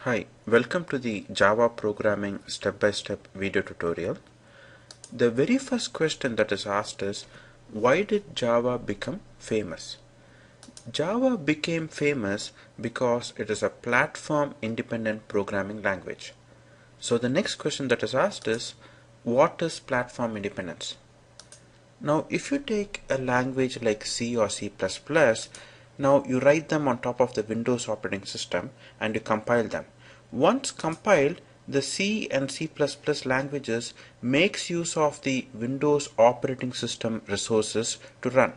Hi, welcome to the Java programming step-by-step video tutorial. The very first question that is asked is, why did Java become famous? Java became famous because it is a platform-independent programming language. So the next question that is asked is, what is platform independence? Now, if you take a language like C or C++, now you write them on top of the Windows operating system and you compile them. Once compiled, the C and C++ languages makes use of the Windows operating system resources to run.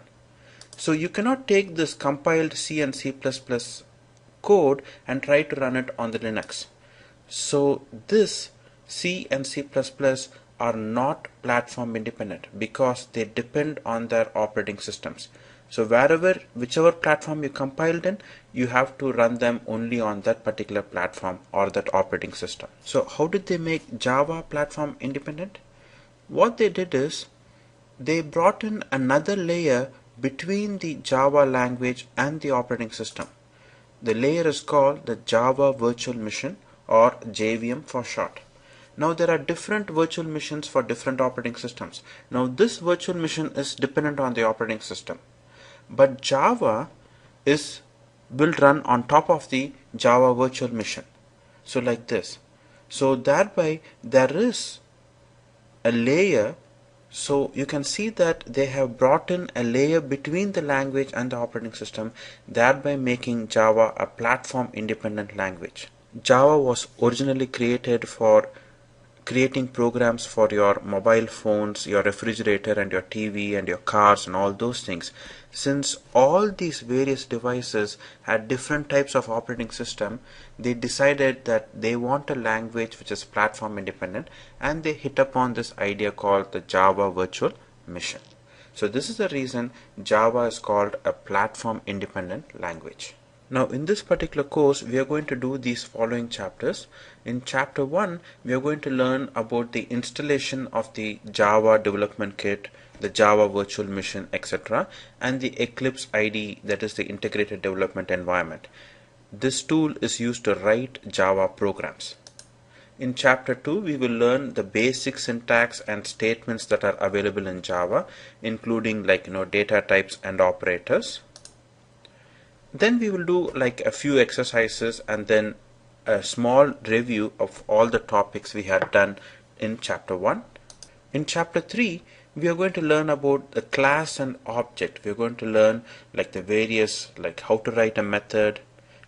So you cannot take this compiled C and C++ code and try to run it on the Linux. So this C and C++ are not platform independent because they depend on their operating systems. So whichever platform you compiled in, you have to run them only on that particular platform or that operating system. So how did they make Java platform independent? What they did is they brought in another layer between the Java language and the operating system. The layer is called the Java Virtual Machine, or JVM for short. Now there are different virtual machines for different operating systems. Now this virtual machine is dependent on the operating system, but Java will run on top of the Java Virtual Machine. So like this. So thereby there is a layer. So you can see that they have brought in a layer between the language and the operating system, thereby making Java a platform independent language. Java was originally created for creating programs for your mobile phones, your refrigerator and your TV and your cars and all those things. Since all these various devices had different types of operating system, they decided that they want a language which is platform independent, and they hit upon this idea called the Java Virtual Machine. So this is the reason Java is called a platform independent language. Now in this particular course we are going to do these following chapters. In chapter 1 we are going to learn about the installation of the Java Development Kit, the Java Virtual Machine, etc., and the Eclipse IDE, that is the Integrated Development Environment. This tool is used to write Java programs. In chapter 2 we will learn the basic syntax and statements that are available in Java, including data types and operators. Then we will do like a few exercises and then a small review of all the topics we had done in chapter 1. In chapter 3 we are going to learn about the class and object. We are going to learn the various, how to write a method.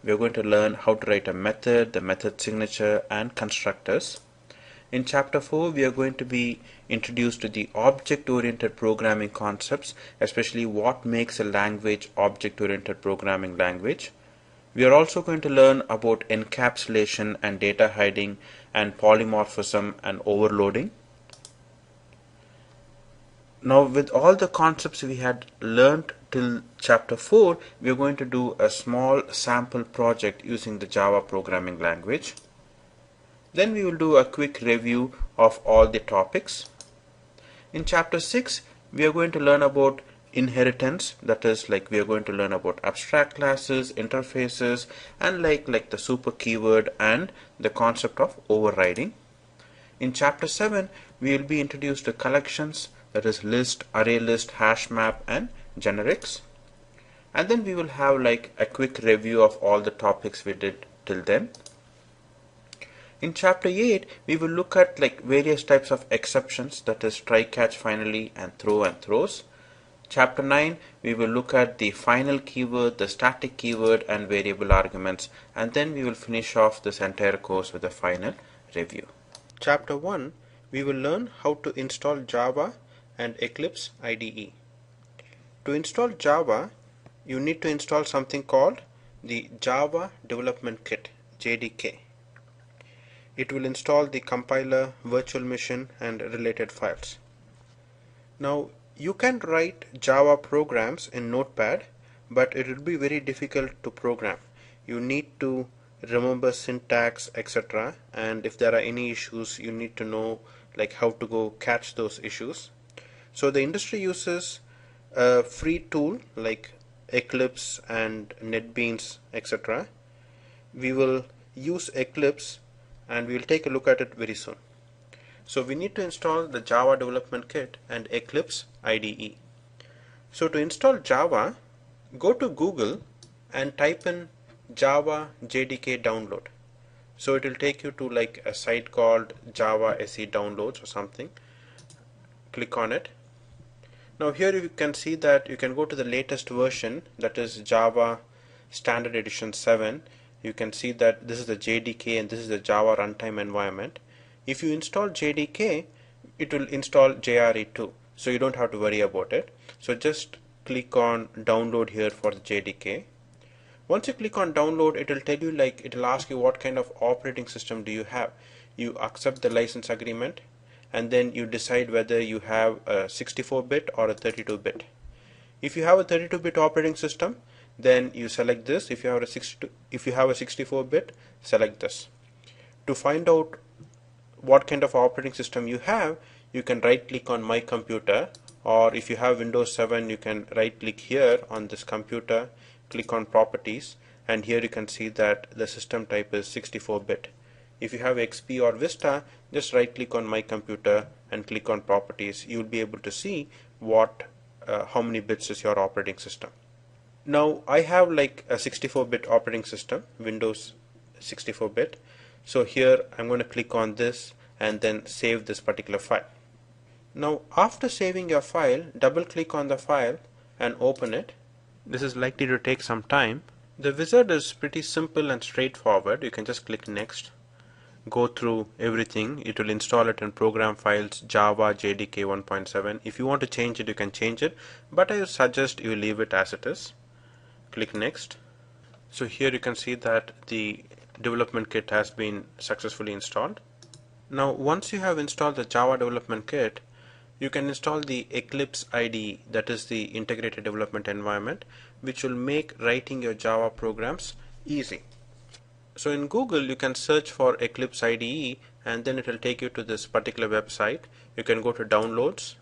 We are going to learn how to write a method, the method signature, and constructors. In chapter 4 we are going to be introduced to the object-oriented programming concepts, especially what makes a language object-oriented programming language. We are also going to learn about encapsulation and data hiding and polymorphism and overloading. Now with all the concepts we had learned till chapter 4, we are going to do a small sample project using the Java programming language. Then we will do a quick review of all the topics. In chapter 6 we are going to learn about inheritance, that is we are going to learn about abstract classes, interfaces, and like the super keyword and the concept of overriding. In chapter 7 we will be introduced to collections, that is list, array list, hash map, and generics. And then we will have a quick review of all the topics we did till then. In chapter 8 we will look at various types of exceptions, that is try, catch, finally, and throws. Chapter 9 we will look at the final keyword, the static keyword, and variable arguments, and then we will finish off this entire course with a final review. Chapter 1 we will learn how to install Java and Eclipse IDE. To install Java you need to install something called the Java Development Kit, JDK. It will install the compiler, virtual machine, and related files. Now you can write Java programs in Notepad, but it will be very difficult to program. You need to remember syntax, etc., and if there are any issues you need to know how to go catch those issues. So the industry uses a free tool like Eclipse and NetBeans, etc. We will use Eclipse, and we will take a look at it very soon. So we need to install the Java Development Kit and Eclipse IDE. So to install Java, go to Google and type in Java JDK download. So it will take you to like a site called Java SE Downloads or something. Click on it. Now here you can see that you can go to the latest version, that is Java Standard Edition 7. You can see that this is the JDK and this is the Java runtime environment. If you install JDK, it will install JRE too, so you don't have to worry about it. So just click on download here for the JDK. Once you click on download, it will tell you, like, it will ask you what kind of operating system do you have. You accept the license agreement, and then you decide whether you have a 64-bit or a 32-bit. If you have a 32-bit operating system, then you select this. If you have a 64-bit, select this. To find out what kind of operating system you have, you can right click on My Computer, or if you have Windows 7, you can right click here on this computer, click on Properties, and here you can see that the system type is 64-bit. If you have XP or Vista, just right click on My Computer and click on Properties. You will be able to see how many bits is your operating system. Now I have like a 64-bit operating system, Windows 64-bit. So here I'm going to click on this and then save this particular file. Now after saving your file, double click on the file and open it. This is likely to take some time. The wizard is pretty simple and straightforward. You can just click next, go through everything. It will install it in program files, Java JDK 1.7. If you want to change it, you can change it, but I suggest you leave it as it is. Click next. So here you can see that the development kit has been successfully installed. Now once you have installed the Java development kit, you can install the Eclipse IDE, that is the integrated development environment, which will make writing your Java programs easy. So in Google you can search for Eclipse IDE, and then it will take you to this particular website. You can go to downloads,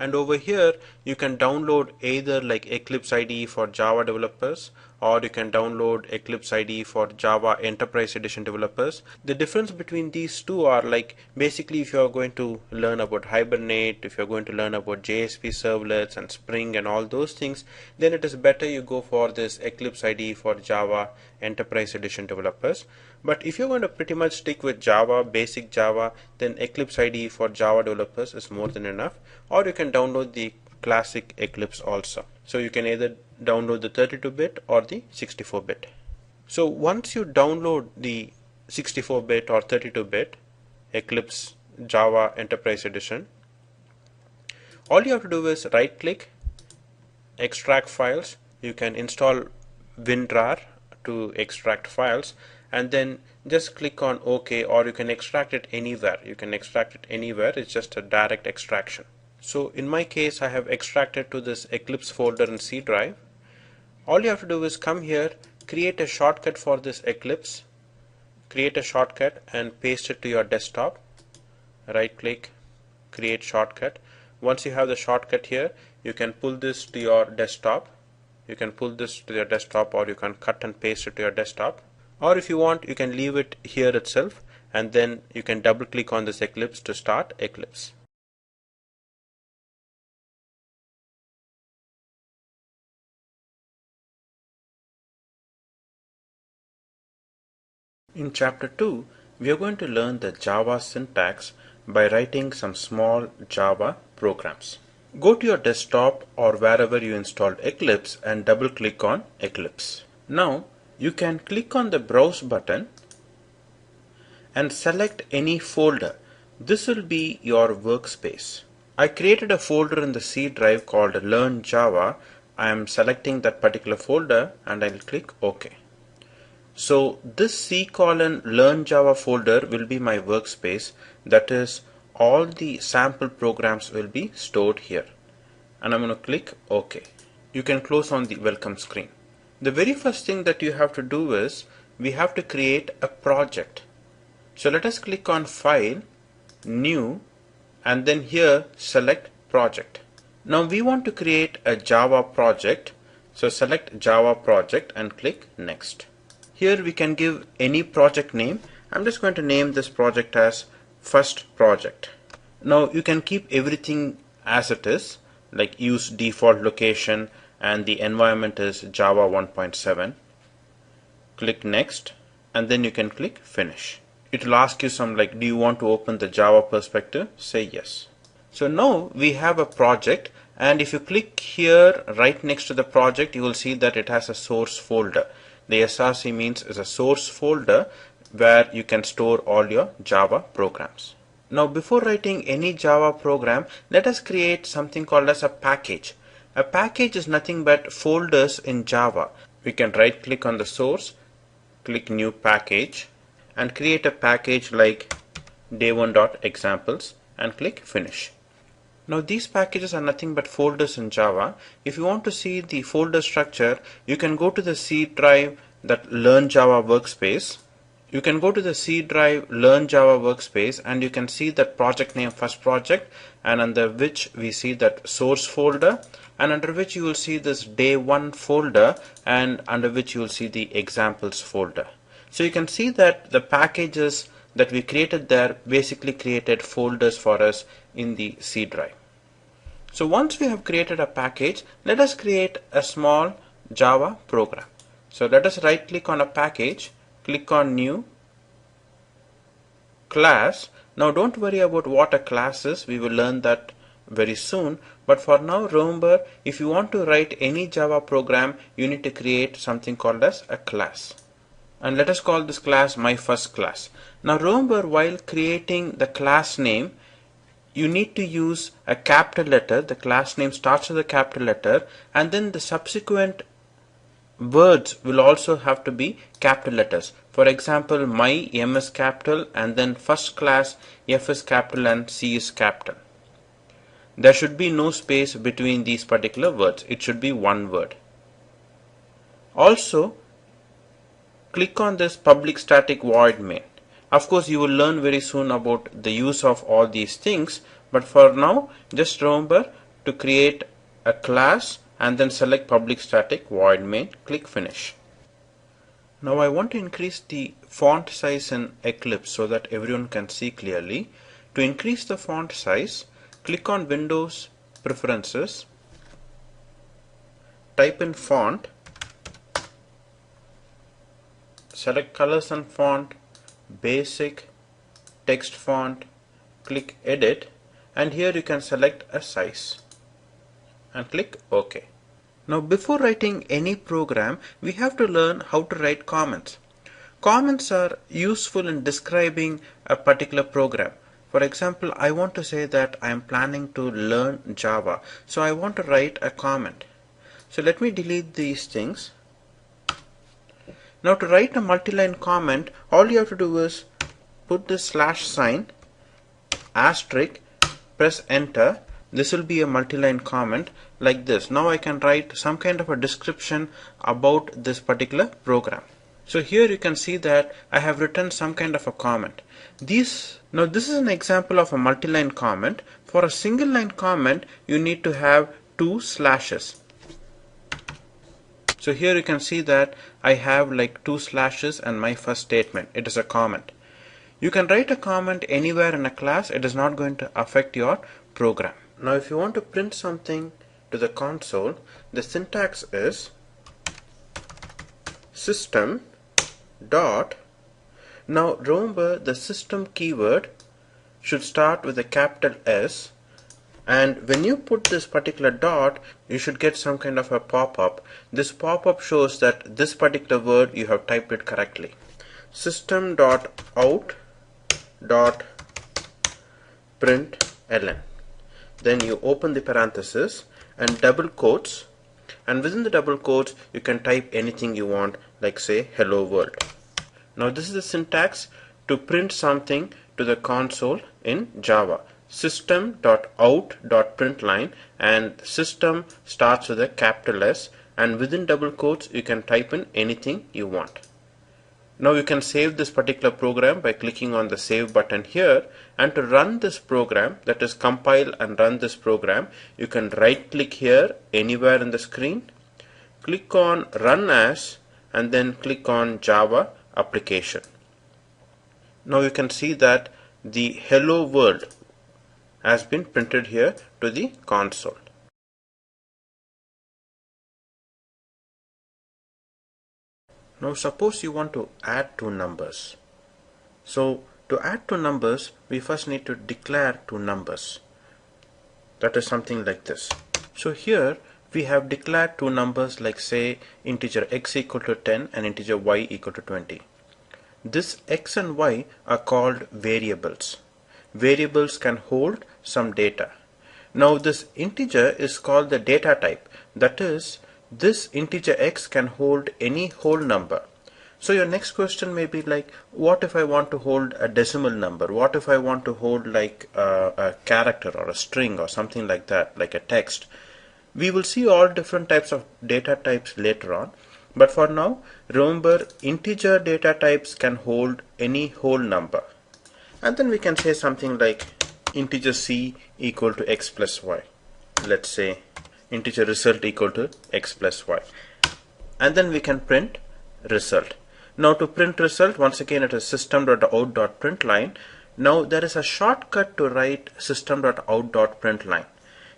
and over here you can download either like Eclipse IDE for Java developers, or you can download Eclipse IDE for Java Enterprise Edition developers. The difference between these two are, like, basically if you are going to learn about Hibernate, if you are going to learn about JSP servlets and Spring and all those things, then it is better you go for this Eclipse IDE for Java Enterprise Edition developers. But if you're going to pretty much stick with Java, basic Java, then Eclipse IDE for Java developers is more than enough. Or you can download the classic Eclipse also. So you can either download the 32-bit or the 64-bit. So once you download the 64-bit or 32-bit Eclipse Java Enterprise Edition, all you have to do is right click, extract files. You can install WinRAR to extract files, and then just click on OK, or you can extract it anywhere. It's just a direct extraction. So in my case, I have extracted to this Eclipse folder in C drive. All you have to do is come here, create a shortcut for this Eclipse, create a shortcut and paste it to your desktop. Right click, create shortcut. Once you have the shortcut here, you can pull this to your desktop. or you can cut and paste it to your desktop. Or if you want, you can leave it here itself, and then you can double click on this Eclipse to start Eclipse. In chapter 2, we are going to learn the Java syntax by writing some small Java programs. Go to your desktop or wherever you installed Eclipse and double click on Eclipse. Now you can click on the Browse button and select any folder. This will be your workspace. I created a folder in the C drive called Learn Java. I am selecting that particular folder and I will click OK. So this C:\Learn Java folder will be my workspace. That is, all the sample programs will be stored here. And I'm going to click OK. You can close on the welcome screen. The very first thing that you have to do is we have to create a project. So let us click on File, New, and then here select Project. Now we want to create a Java project. So select Java project and click Next. Here we can give any project name. I'm just going to name this project as first project. Now you can keep everything as it is, like use default location, and the environment is Java 1.7. Click next, and then you can click finish. It will ask you some like, do you want to open the Java perspective? Say yes. So now we have a project, and if you click here right next to the project, you will see that it has a source folder. The SRC means is a source folder where you can store all your Java programs. Now before writing any Java program, let us create something called as a package. A package is nothing but folders in Java. We can right click on the source, click new package, and create a package like day1.examples and click finish. Now these packages are nothing but folders in Java. If you want to see the folder structure, you can go to the C drive that Learn Java workspace. You can go to the C drive Learn Java workspace, and you can see that project name first project, and under which we see that source folder, and under which you will see this day1 folder, and under which you will see the examples folder. So you can see that the packages that we created there basically created folders for us in the C drive. So once we have created a package, let us create a small Java program. So let us right click on a package, click on new class. Now don't worry about what a class is, we will learn that very soon, but for now remember, if you want to write any Java program, you need to create something called as a class. And let us call this class my first class. Now remember, while creating the class name, you need to use a capital letter. The class name starts with a capital letter, and then the subsequent words will also have to be capital letters. For example, my M is capital, and then first class F is capital and C is capital. There should be no space between these particular words. It should be one word. Also, click on this public static void main. Of course, you will learn very soon about the use of all these things, but for now, just remember to create a class and then select public static void main, click finish. Now I want to increase the font size in Eclipse so that everyone can see clearly. To increase the font size, click on Windows Preferences, type in font, select colors and font, basic, text font, click edit, and here you can select a size and click OK. Now before writing any program, we have to learn how to write comments. Comments are useful in describing a particular program. For example, I want to say that I am planning to learn Java, so I want to write a comment. So let me delete these things. Now to write a multi-line comment, all you have to do is put the slash sign, asterisk, press enter. This will be a multi-line comment like this. Now I can write some kind of a description about this particular program. So here you can see that I have written some kind of a comment. Now this is an example of a multi-line comment. For a single line comment, you need to have 2 slashes. So here you can see that I have like 2 slashes and my first statement. It is a comment. You can write a comment anywhere in a class. It is not going to affect your program. Now if you want to print something to the console, the syntax is system dot. Now remember, the system keyword should start with a capital S, and when you put this particular dot, you should get some kind of a pop-up. This pop-up shows that this particular word you have typed it correctly. System dot out dot println. Then you open the parenthesis and double quotes, and within the double quotes you can type anything you want, like say hello world. Now this is the syntax to print something to the console in Java. System.out.println, and system starts with a capital S, and within double quotes you can type in anything you want. Now you can save this particular program by clicking on the save button here, and to run this program, that is compile and run this program, you can right click here anywhere in the screen, click on run as, and then click on Java application. Now you can see that the hello world has been printed here to the console. Now suppose you want to add two numbers. So to add two numbers, we first need to declare two numbers. That is something like this. So here we have declared two numbers, like say integer x equal to 10 and integer y equal to 20. This x and y are called variables. Variables can hold some data. Now this integer is called the data type. That is, this integer x can hold any whole number. So your next question may be like, what if I want to hold a decimal number? What if I want to hold like a character or a string or something like that, like a text? We will see all different types of data types later on. But for now, remember, integer data types can hold any whole number. And then we can say something like integer c equal to x plus y. Let's say integer result equal to x plus y. And then we can print result. Now to print result, once again it is system.out.println. Now there is a shortcut to write system.out.println.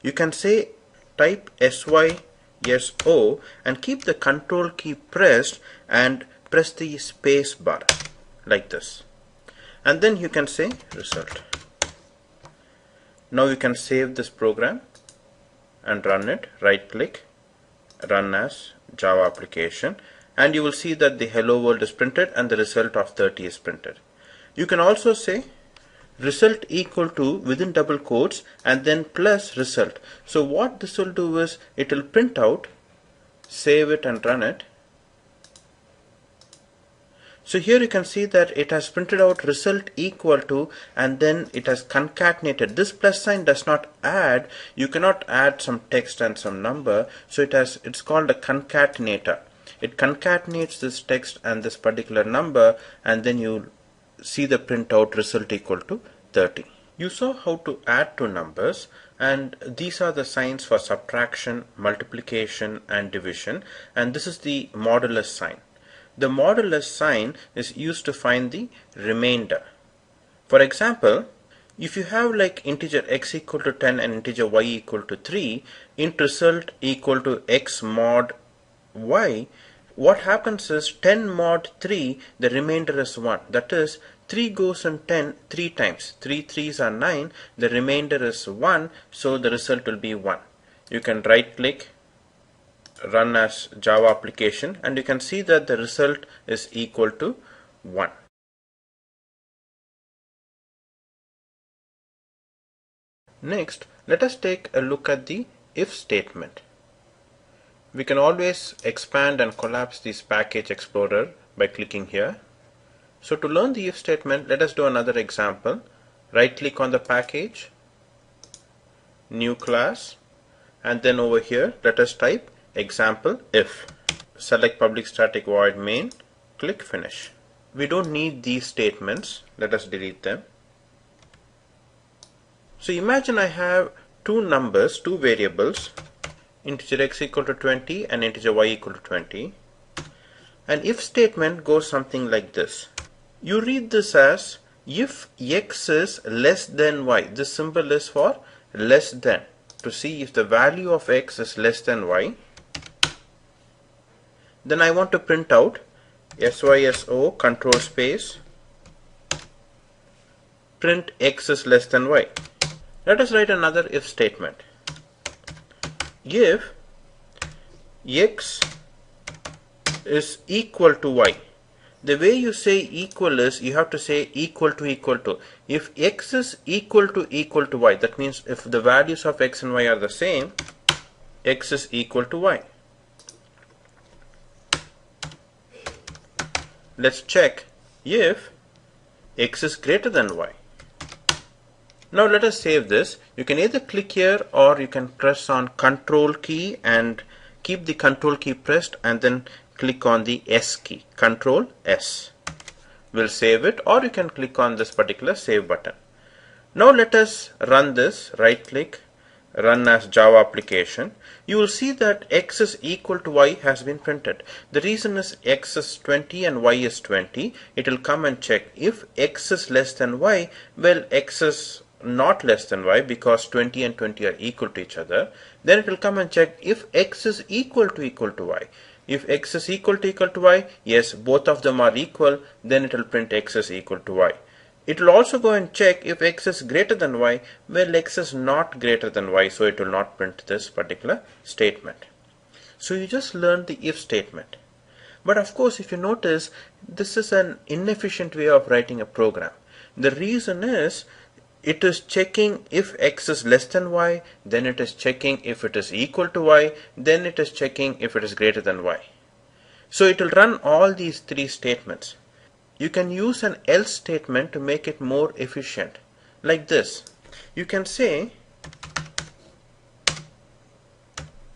You can say type SYSO and keep the control key pressed and press the space bar like this. And then you can say result. Now you can save this program and run it. Right click, run as Java application, and you will see that the hello world is printed and the result of 30 is printed. You can also say result equal to within double quotes and then plus result. So what this will do is it will print out, save it and run it. So here you can see that it has printed out result equal to, and then it has concatenated. This plus sign does not add. You cannot add some text and some number. So it's called a concatenator. It concatenates this text and this particular number, and then you see the printout result equal to 30. You saw how to add two numbers, and these are the signs for subtraction, multiplication and division, and this is the modulus sign. The modulus sign is used to find the remainder. For example, if you have like integer x equal to 10 and integer y equal to 3, int result equal to x mod y, what happens is 10 mod 3, the remainder is 1. That is, 3 goes in 10 3 times. 3 3s are 9, the remainder is 1, so the result will be 1. You can right click, run as Java application, and you can see that the result is equal to 1. Next, let us take a look at the if statement. We can always expand and collapse this package explorer by clicking here. So to learn the if statement, let us do another example. Right click on the package, new class, and then over here let us type example if. Select public static void main, click finish. We don't need these statements. Let us delete them. So imagine I have two numbers, two variables, integer x equal to 20 and integer y equal to 20. An if statement goes something like this. You read this as if x is less than y. This symbol is for less than, to see if the value of x is less than y. Then I want to print out SYSO control space print x is less than y. Let us write another if statement. If x is equal to y. The way you say equal is you have to say equal to equal to. If x is equal to y, that means if the values of x and y are the same, x is equal to y. Let's check if x is greater than y. Now let us save this. You can either click here or you can press on control key and keep the control key pressed and then click on the S key, control S. We'll save it, or you can click on this particular save button. Now let us run this. Right click, run as Java application, you will see that x is equal to y has been printed. The reason is x is 20 and y is 20. It will come and check if x is less than y. Well, x is not less than y because 20 and 20 are equal to each other. Then it will come and check if x is equal to y. If x is equal to y, yes, both of them are equal, then it will print x is equal to y. It will also go and check if x is greater than y. Well, x is not greater than y, so it will not print this particular statement. So you just learned the if statement. But of course, if you notice, this is an inefficient way of writing a program. The reason is, it is checking if x is less than y, then it is checking if it is equal to y, then it is checking if it is greater than y. So it will run all these three statements. You can use an else statement to make it more efficient. Like this. You can say,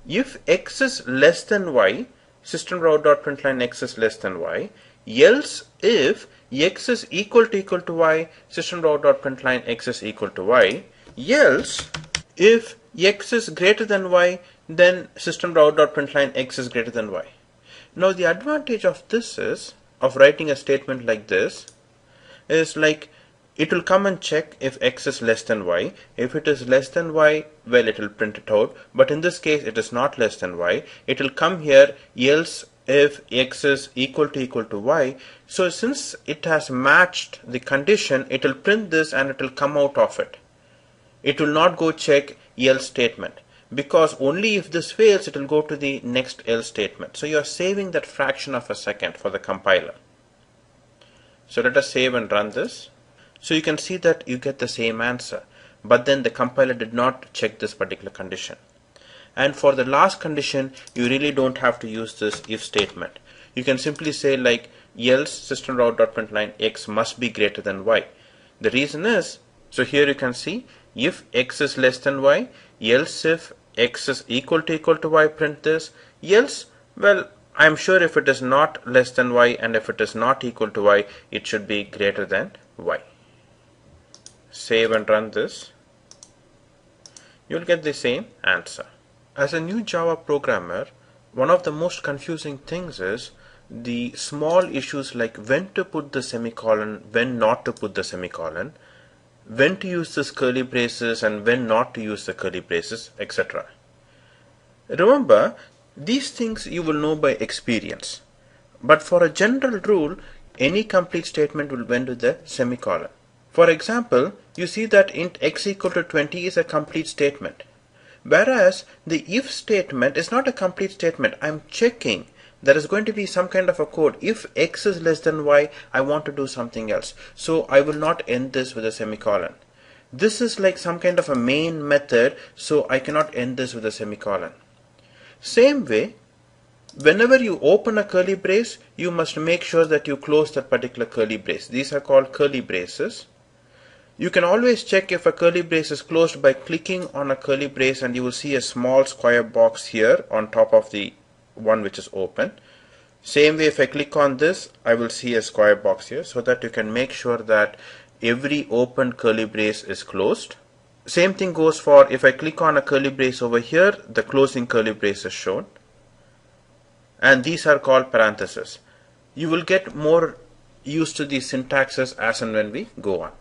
if x is less than y, system.out.println x is less than y, else if x is equal to y, system.out.println x is equal to y, else if x is greater than y, then system.out.println x is greater than y. Now the advantage of this is, of writing a statement like this, is like it will come and check if x is less than y. If it is less than y, well, it will print it out. But in this case, it is not less than y. It will come here, else if x is equal to y. So since it has matched the condition, it will print this and it will come out of it. It will not go check else statement, because only if this fails, it will go to the next else statement. So you are saving that fraction of a second for the compiler. So let us save and run this. So you can see that you get the same answer, but then the compiler did not check this particular condition. And for the last condition, you really don't have to use this if statement. You can simply say like else system.out.println x must be greater than y. The reason is, so here you can see if x is less than y, else if x is equal to y, print this. Else, well, I'm sure if it is not less than y and if it is not equal to y, it should be greater than y. Save and run this. You'll get the same answer. As a new Java programmer, one of the most confusing things is the small issues like when to put the semicolon, when not to put the semicolon, when to use this curly braces and when not to use the curly braces, etc. Remember, these things you will know by experience. But for a general rule, any complete statement will end with a semicolon. For example, you see that int x equal to 20 is a complete statement. Whereas the if statement is not a complete statement. I'm checking there is going to be some kind of a code. If x is less than y, I want to do something else. So I will not end this with a semicolon. This is like some kind of a main method, so I cannot end this with a semicolon. Same way, whenever you open a curly brace, you must make sure that you close that particular curly brace. These are called curly braces. You can always check if a curly brace is closed by clicking on a curly brace, and you will see a small square box here on top of the one which is open. Same way, if I click on this, I will see a square box here, so that you can make sure that every open curly brace is closed. Same thing goes for if I click on a curly brace over here, the closing curly brace is shown. And these are called parentheses. You will get more used to these syntaxes as and when we go on.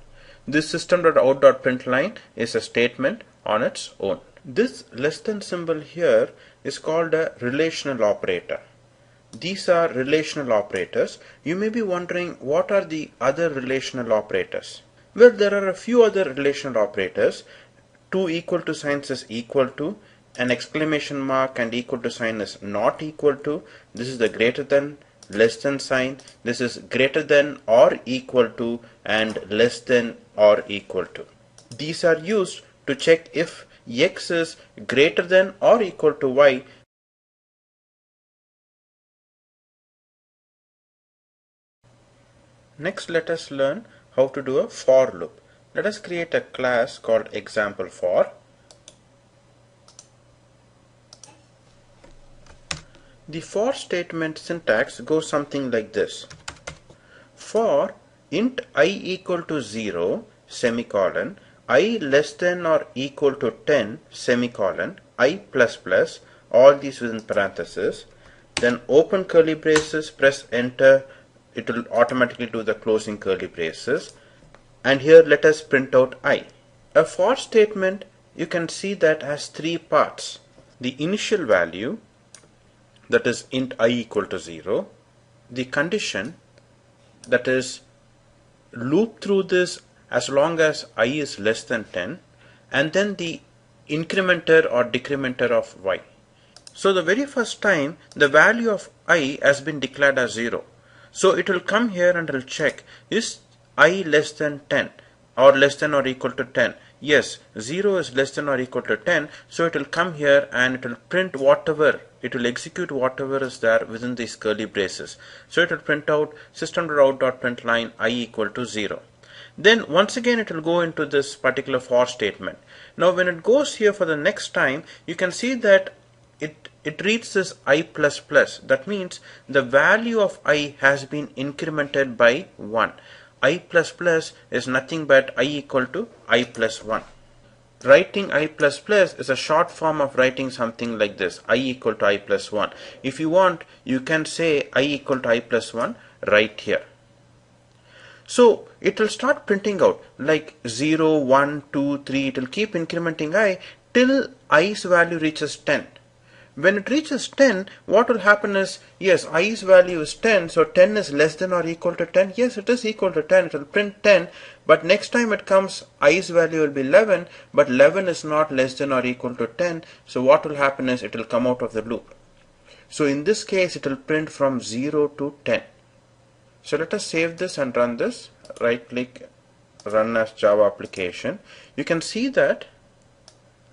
This system.out.println is a statement on its own. This less than symbol here is called a relational operator. These are relational operators. You may be wondering, what are the other relational operators? Well, there are a few other relational operators. Two equal to signs is equal to, an exclamation mark and equal to sign is not equal to. This is the greater than, less than sign. This is greater than or equal to, and less than or equal to. These are used to check if x is greater than or equal to y. Next, let us learn how to do a for loop. Let us create a class called example for. The for statement syntax goes something like this. For int I equal to 0, semicolon, I less than or equal to 10 semicolon I plus plus, all these within parentheses, then open curly braces, press enter, it will automatically do the closing curly braces, and here let us print out I. A for statement, you can see that has three parts. The initial value, that is int I equal to 0, the condition, that is loop through this as long as I is less than 10, and then the incrementer or decrementer of y. So the very first time the value of I has been declared as 0. So it will come here and it will check, is I less than 10 or less than or equal to 10? Yes, 0 is less than or equal to 10, so it will come here and it will print whatever, it will execute whatever is there within these curly braces. So it will print out system.out.println I equal to 0. Then once again it will go into this particular for statement. Now when it goes here for the next time, you can see that it reads this I plus plus. That means the value of I has been incremented by 1. I plus plus is nothing but I equal to I plus 1. Writing I plus plus is a short form of writing something like this, I equal to I plus 1. If you want, you can say I equal to I plus 1 right here. So it will start printing out like 0, 1, 2, 3, it will keep incrementing I till I's value reaches 10. When it reaches 10, what will happen is, yes, I's value is 10, so 10 is less than or equal to 10. Yes, it is equal to 10, it will print 10, but next time it comes, I's value will be 11, but 11 is not less than or equal to 10, so what will happen is it will come out of the loop. So in this case, it will print from 0 to 10. So let us save this and run this. Right click, run as Java application. You can see that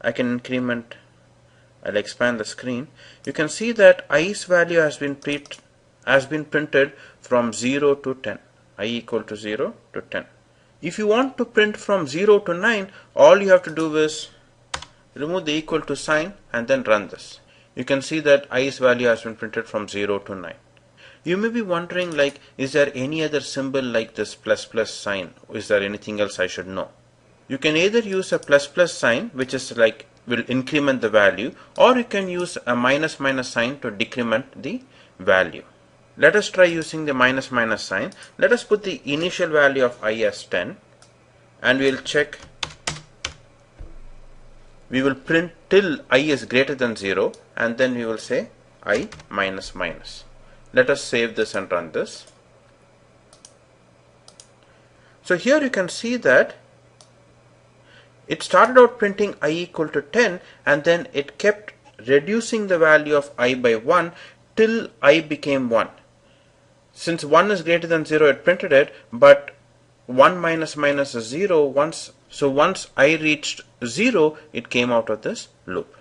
I can increment, I'll expand the screen. You can see that I's value has been printed from 0 to 10. I equal to 0 to 10. If you want to print from 0 to 9, all you have to do is remove the equal to sign and then run this. You can see that I's value has been printed from 0 to 9. You may be wondering, like, is there any other symbol like this plus plus sign? Is there anything else I should know? You can either use a plus plus sign, which is like will increment the value, or you can use a minus minus sign to decrement the value. Let us try using the minus minus sign. Let us put the initial value of I as 10, and we will check. We will print till I is greater than 0, and then we will say I minus minus. Let us save this and run this. So here you can see that it started out printing I equal to 10, and then it kept reducing the value of I by 1 till I became 1. Since 1 is greater than 0, it printed it, but 1 minus minus is 0. So once I reached 0, it came out of this loop.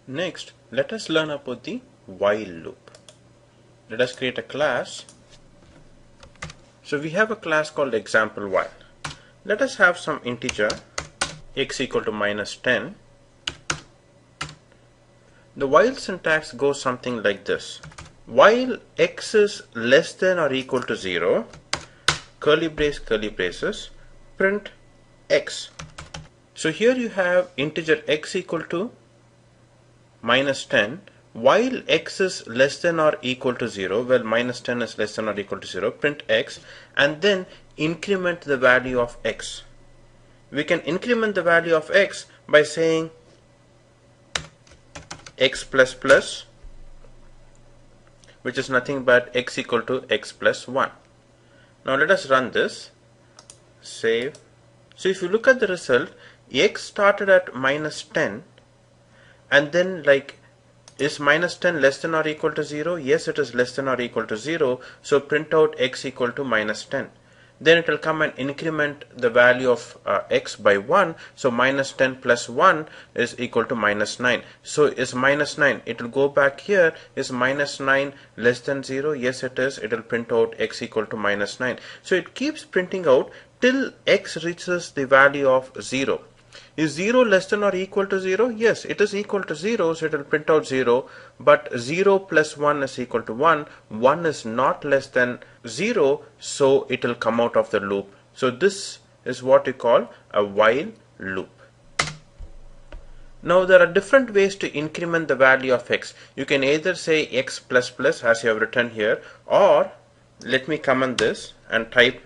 Next, let us learn about the while loop. Let us create a class. So we have a class called example while. Let us have some integer x equal to minus 10. The while syntax goes something like this. While x is less than or equal to 0, curly braces, print x. So here you have integer x equal to minus 10. While x is less than or equal to 0, well, minus 10 is less than or equal to 0, print x, and then increment the value of x. We can increment the value of x by saying x plus plus, which is nothing but x equal to x plus 1. Now let us run this, save. So if you look at the result, x started at minus 10, and then like, is minus 10 less than or equal to 0? Yes, it is less than or equal to 0. So print out x equal to minus 10. Then it will come and increment the value of x by 1. So minus 10 plus 1 is equal to minus 9. So is minus 9. It will go back here. Is minus 9 less than 0? Yes, it is. It will print out x equal to minus 9. So it keeps printing out till x reaches the value of 0. Is 0 less than or equal to 0? Yes, it is equal to 0, so it will print out 0, but 0 plus 1 is equal to 1. 1 is not less than 0, so it will come out of the loop. So this is what you call a while loop. Now there are different ways to increment the value of x. You can either say x plus plus as you have written here, or let me comment this and type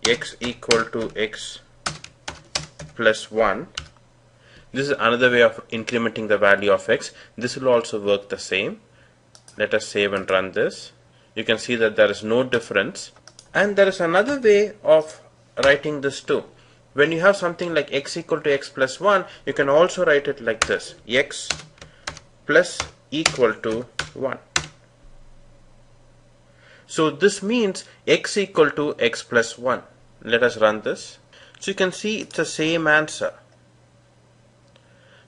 x equal to x plus 1. This is another way of incrementing the value of x. This will also work the same. Let us save and run this. You can see that there is no difference. And there is another way of writing this too. When you have something like x equal to x plus 1, you can also write it like this: x plus equal to 1. So this means x equal to x plus 1. Let us run this. So you can see it's the same answer.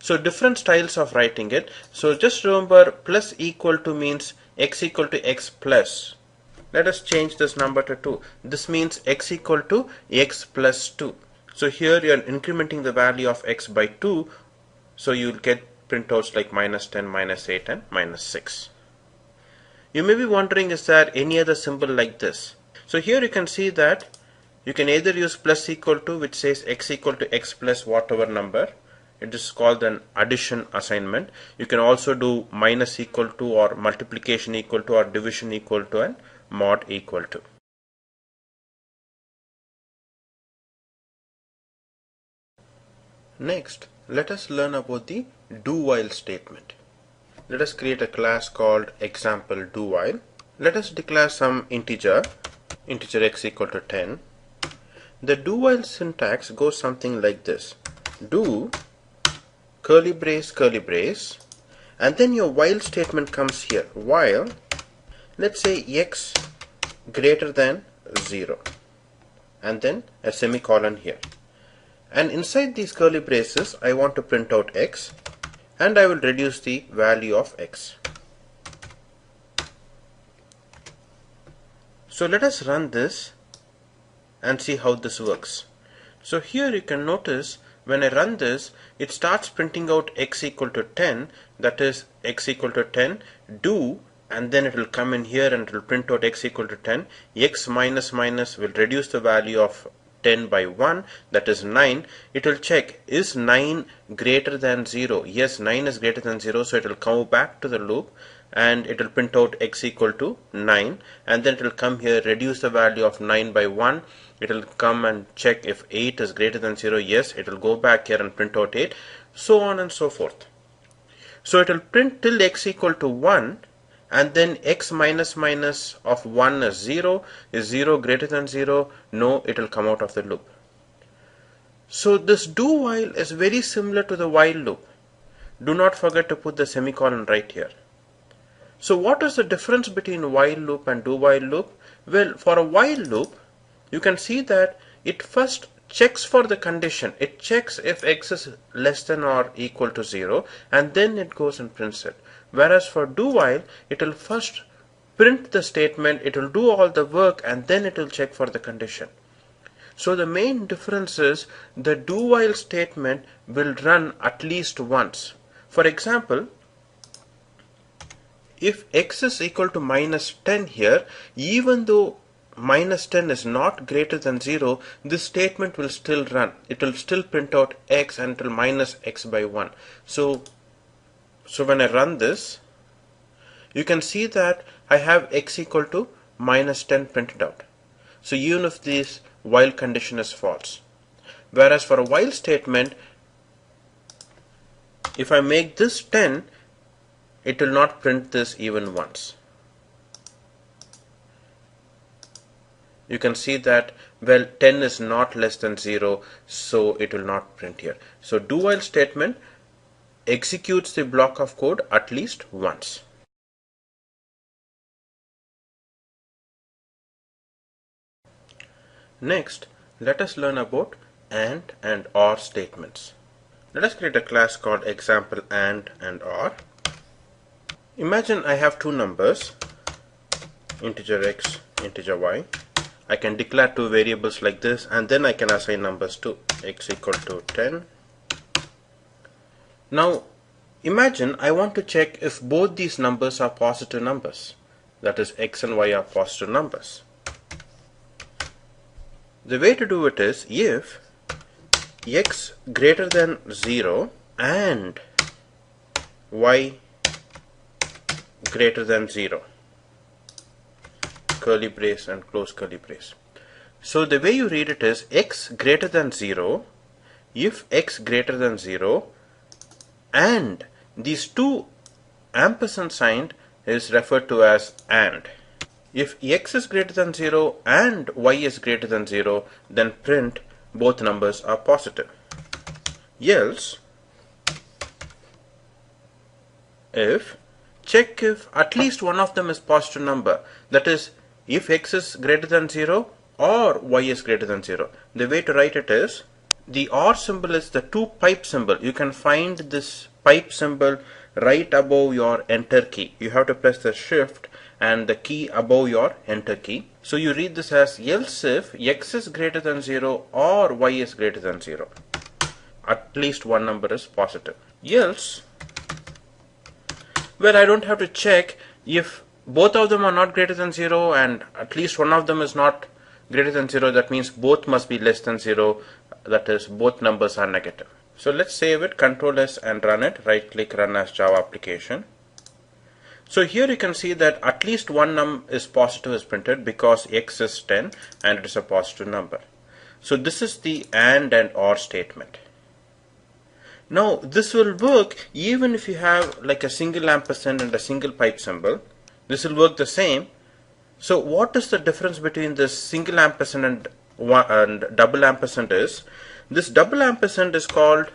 So different styles of writing it. So just remember, plus equal to means x equal to x plus. Let us change this number to 2. This means x equal to x plus 2. So here you are incrementing the value of x by 2. So you will get printouts like minus 10, minus 8 and minus 6. You may be wondering, is there any other symbol like this? So here you can see that you can either use plus equal to, which says x equal to x plus whatever number. It is called an addition assignment. You can also do minus equal to, or multiplication equal to, or division equal to, and mod equal to. Next, let us learn about the do while statement. Let us create a class called example do while. Let us declare some integer x equal to 10. The do while syntax goes something like this: do curly brace, and then your while statement comes here. While, let's say x greater than 0, and then a semicolon here. And inside these curly braces, I want to print out x, and I will reduce the value of x. So let us run this and see how this works. So here you can notice, when I run this, it starts printing out x equal to 10, that is x equal to 10, do, and then it will come in here and it will print out x equal to 10. X minus minus will reduce the value of 10 by 1, that is 9. It will check, is 9 greater than 0? Yes, 9 is greater than 0, so it will come back to the loop and it will print out x equal to 9, and then it will come here, reduce the value of 9 by 1. It will come and check if 8 is greater than 0. Yes, it will go back here and print out 8, so on and so forth. So it will print till x equal to 1, and then x minus minus of 1 is 0. Is 0 greater than 0? No, it will come out of the loop. So this do while is very similar to the while loop. Do not forget to put the semicolon right here. So what is the difference between while loop and do while loop? Well, for a while loop, you can see that it first checks for the condition. It checks if x is less than or equal to 0, and then it goes and prints it. Whereas for do while, it will first print the statement, it will do all the work, and then it will check for the condition. So the main difference is the do while statement will run at least once. For example, if x is equal to minus 10 here, even though minus 10 is not greater than 0, this statement will still run. It will still print out x until minus x by 1. So when I run this, you can see that I have x equal to minus 10 printed out. So even if this while condition is false. Whereas for a while statement, if I make this 10, it will not print this even once. You can see that, well, 10 is not less than 0, so it will not print here. So do while statement executes the block of code at least once. Next, let us learn about and or statements. Let us create a class called example and or. Imagine I have two numbers, integer x, integer y. I can declare two variables like this, and then I can assign numbers to x equal to 10 Now imagine I want to check if both these numbers are positive numbers, that is x and y are positive numbers. The way to do it is if x greater than 0 and y greater than 0, curly brace and close curly brace. So the way you read it is x greater than 0, if x greater than 0 and these two ampersand sign is referred to as AND. If x is greater than 0 and y is greater than 0, then print both numbers are positive. Else, if check if at least one of them is positive number, that is if x is greater than 0 or y is greater than 0. The way to write it is the OR symbol is the two pipe symbol. You can find this pipe symbol right above your enter key. You have to press the shift and the key above your enter key. So you read this as else if x is greater than 0 or y is greater than 0. At least one number is positive. Else, well, I don't have to check if both of them are not greater than 0 and at least one of them is not greater than 0. That means both must be less than 0. That is, both numbers are negative. So let's save it, Ctrl S and run it. Right click, run as Java application. So here you can see that at least one num is positive is printed because x is 10 and it is a positive number. So this is the AND and OR statement. Now this will work even if you have like a single ampersand and a single pipe symbol. This will work the same. So what is the difference between this single ampersand and double ampersand is, this double ampersand is called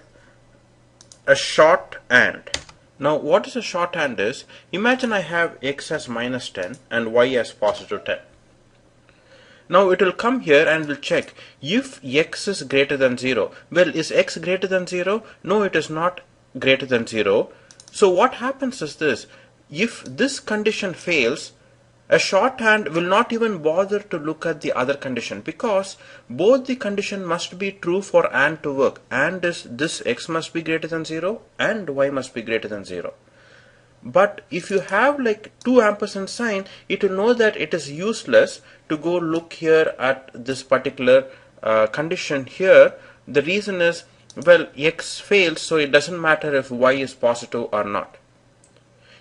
a shorthand. Now what is a shorthand is, imagine I have x as minus 10 and y as positive 10. Now it will come here and will check if x is greater than 0. Well, is x greater than 0? No, it is not greater than 0. So what happens is this, if this condition fails, a shorthand will not even bother to look at the other condition because both the condition must be true for AND to work. AND is this x must be greater than 0 and y must be greater than 0. But if you have like two ampersand sign, it will know that it is useless to go look here at this particular condition here. The reason is, well, x fails, so it doesn't matter if y is positive or not.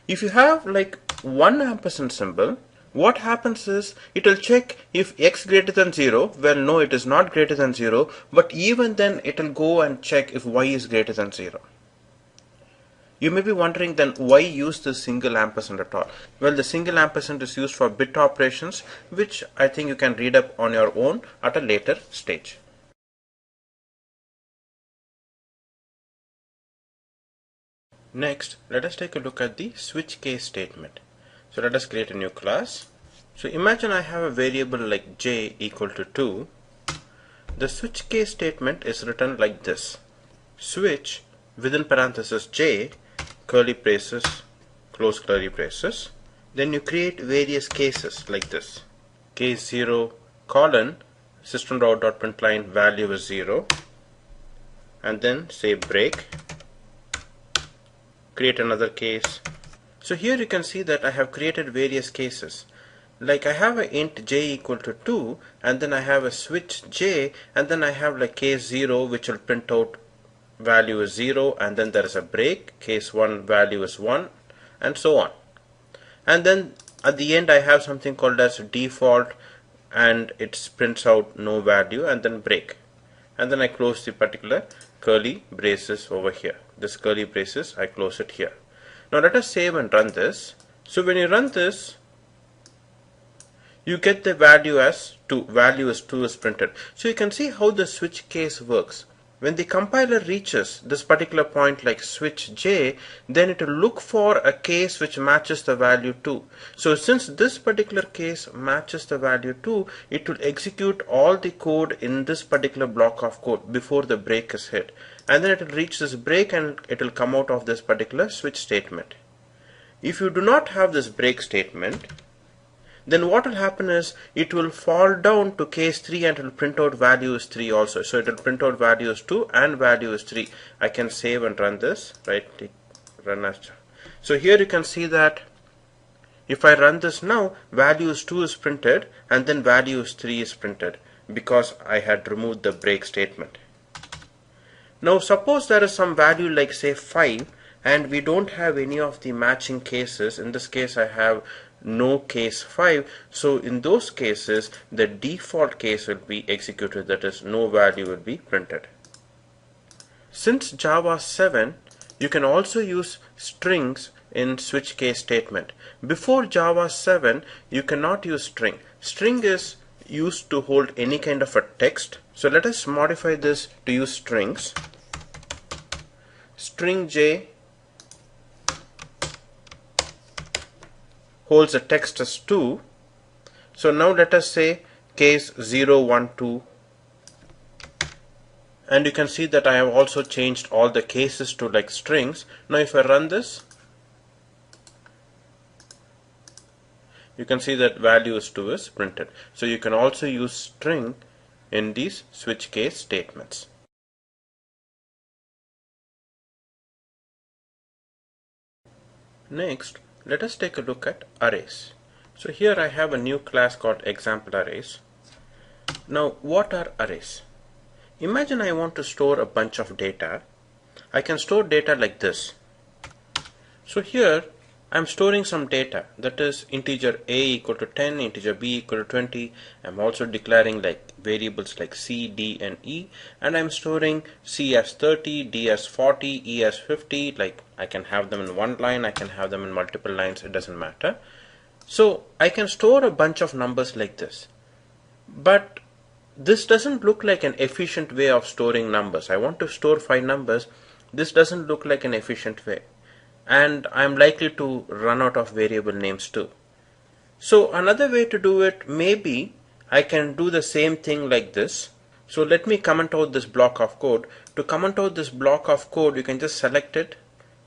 If you have like one ampersand symbol, what happens is it will check if x greater than 0. Well, no, it is not greater than 0, but even then it will go and check if y is greater than 0. You may be wondering then why use this single ampersand at all? Well, the single ampersand is used for bit operations, which I think you can read up on your own at a later stage. Next, let us take a look at the switch case statement. So let us create a new class. So imagine I have a variable like j equal to 2. The switch case statement is written like this. Switch within parenthesis j, curly braces, close curly braces. Then you create various cases like this. Case 0 colon system.out.println value is 0. And then say break. Create another case. So here you can see that I have created various cases. Like I have a int j equal to 2 and then I have a switch j and then I have like case 0 which will print out value is 0 and then there is a break, case 1 value is 1 and so on. And then at the end I have something called as default and it prints out no value and then break. And then I close the particular curly braces over here. This curly braces, I close it here. Now let us save and run this. So when you run this, you get the value as 2. Value is 2 is printed. So you can see how the switch case works. When the compiler reaches this particular point like switch j, then it will look for a case which matches the value 2. So since this particular case matches the value 2, it will execute all the code in this particular block of code before the break is hit. And then it will reach this break and it will come out of this particular switch statement. If you do not have this break statement, then what will happen is it will fall down to case 3 and it will print out value is 3 also. So it will print out value is 2 and value is 3. I can save and run this, right? Run as. So here you can see that if I run this now, value is 2 is printed and then value is 3 is printed because I had removed the break statement. Now suppose there is some value like say 5 and we don't have any of the matching cases. In this case I have no case 5, so in those cases the default case will be executed, that is no value will be printed. Since Java 7 you can also use strings in switch case statement. Before Java 7 you cannot use string. String is used to hold any kind of a text, so let us modify this to use strings. String j holds a text as 2. So now let us say case 0, 1, 2, and you can see that I have also changed all the cases to like strings. Now if I run this, you can see that value is 2 is printed. So you can also use string in these switch case statements. Next, let us take a look at arrays. So here I have a new class called example arrays. Now what are arrays? Imagine I want to store a bunch of data. I can store data like this. So here I'm storing some data, that is integer a equal to 10, integer b equal to 20. I'm also declaring like variables like c, d and e, and I'm storing c as 30, d as 40, e as 50. Like I can have them in one line, I can have them in multiple lines, it doesn't matter. So I can store a bunch of numbers like this, but this doesn't look like an efficient way of storing numbers. I want to store 5 numbers. This doesn't look like an efficient way, and I'm likely to run out of variable names too. So another way to do it, maybe I can do the same thing like this. So let me comment out this block of code. To comment out this block of code, you can just select it,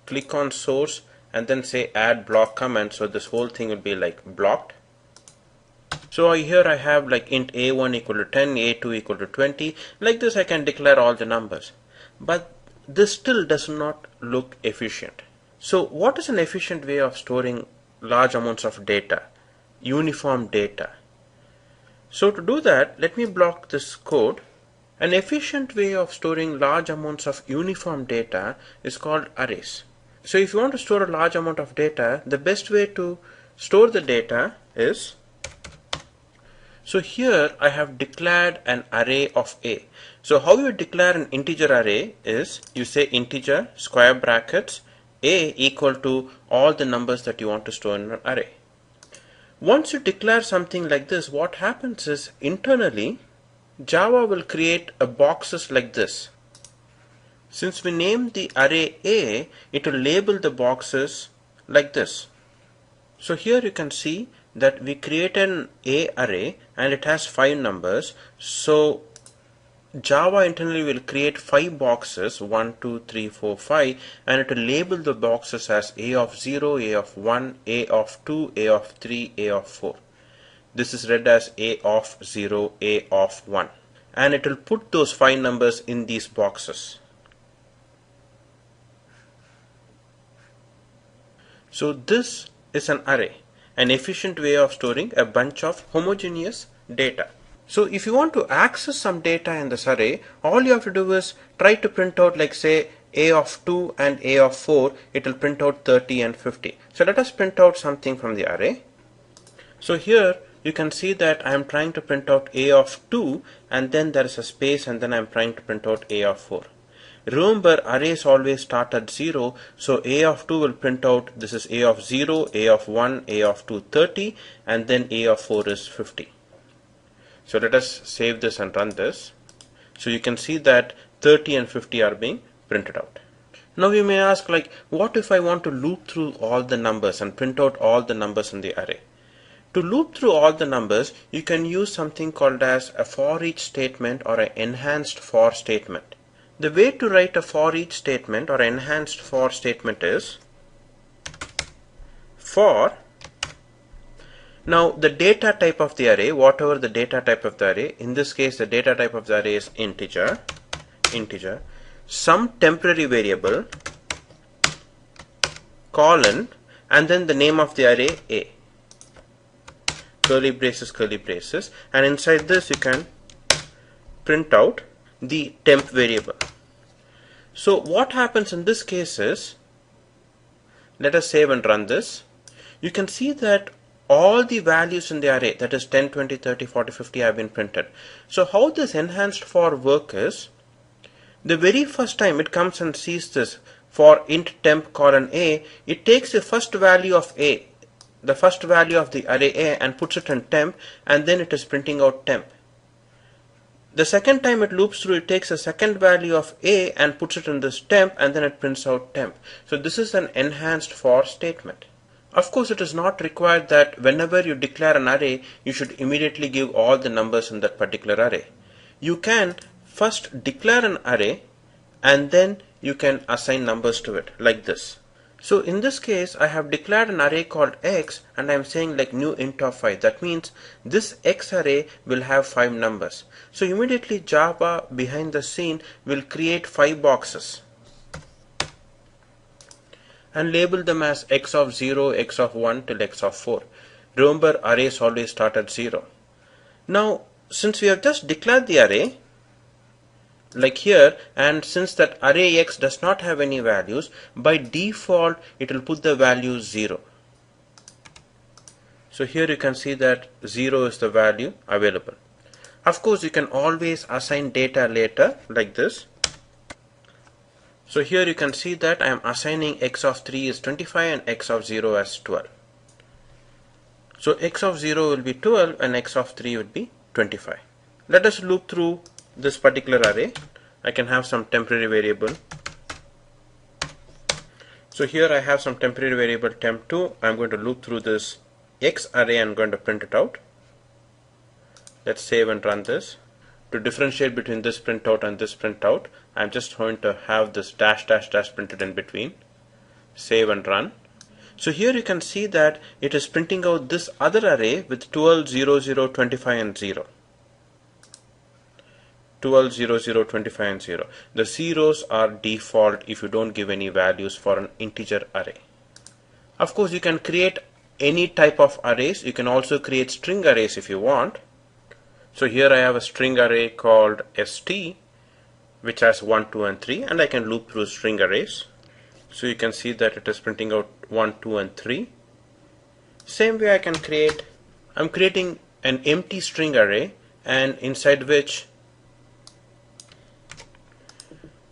click on source, and then say add block comment. So this whole thing will be like blocked. So here I have like int a1 equal to 10, a2 equal to 20. Like this I can declare all the numbers, but this still does not look efficient. So what is an efficient way of storing large amounts of data, uniform data? So to do that, let me block this code. An efficient way of storing large amounts of uniform data is called arrays. So if you want to store a large amount of data, the best way to store the data is, so here I have declared an array of a. So how you declare an integer array is you say integer square brackets a equal to all the numbers that you want to store in an array. Once you declare something like this, what happens is internally Java will create a boxes like this. Since we named the array a, it will label the boxes like this. So here you can see that we create an a array and it has 5 numbers. So Java internally will create 5 boxes, 1, 2, 3, 4, 5, and it will label the boxes as a of 0, a of 1, a of 2, a of 3, a of 4. This is read as a of 0, a of 1, and it will put those 5 numbers in these boxes. So this is an array, an efficient way of storing a bunch of homogeneous data. So if you want to access some data in this array, all you have to do is try to print out like say a of 2 and a of 4, it will print out 30 and 50. So let us print out something from the array. So here you can see that I am trying to print out a of 2 and then there is a space and then I am trying to print out a of 4. Remember, arrays always start at 0, so a of 2 will print out, this is a of 0, a of 1, a of 2, 30, and then a of 4 is 50. So let us save this and run this. So you can see that 30 and 50 are being printed out. Now you may ask, like, what if I want to loop through all the numbers and print out all the numbers in the array? To loop through all the numbers, you can use something called as a for each statement or an enhanced for statement. The way to write a for each statement or enhanced for statement is for Now the data type of the array, whatever the data type of the array, in this case the data type of the array is integer, some temporary variable, colon, and then the name of the array A, curly braces, and inside this you can print out the temp variable. So what happens in this case is, let us save and run this. You can see that all the values in the array, that is 10, 20, 30, 40, 50, have been printed. So how this enhanced for work is, the very first time it comes and sees this for int temp colon A, it takes the first value of A, the first value of the array A, and puts it in temp, and then it is printing out temp. The second time it loops through, it takes a second value of A and puts it in this temp, and then it prints out temp. So this is an enhanced for statement. Of course, it is not required that whenever you declare an array, you should immediately give all the numbers in that particular array. You can first declare an array and then you can assign numbers to it, like this. So in this case, I have declared an array called X, and I am saying like new int of 5. That means this X array will have 5 numbers. So immediately Java behind the scene will create 5 boxes and label them as X of 0, X of 1 till X of 4. Remember, arrays always start at 0. Now, since we have just declared the array, like here, and since that array X does not have any values, by default it will put the value 0. So here you can see that 0 is the value available. Of course, you can always assign data later, like this. So here you can see that I am assigning X of 3 is 25 and X of 0 as 12. So X of 0 will be 12 and X of 3 will be 25. Let us loop through this particular array. I can have some temporary variable. So here I have some temporary variable temp2. I'm going to loop through this X array and I'm going to print it out. Let's save and run this. To differentiate between this printout and this printout, I'm just going to have this dash dash dash printed in between. Save and run. So here you can see that it is printing out this other array with 12, 0, 0, 25 and 0. 12, 0, 0, 25 and 0. The zeros are default if you don't give any values for an integer array. Of course, you can create any type of arrays. You can also create string arrays if you want. So here I have a string array called st, which has 1, 2 and 3, and I can loop through string arrays. So you can see that it is printing out 1, 2 and 3. Same way I'm creating an empty string array, and inside which,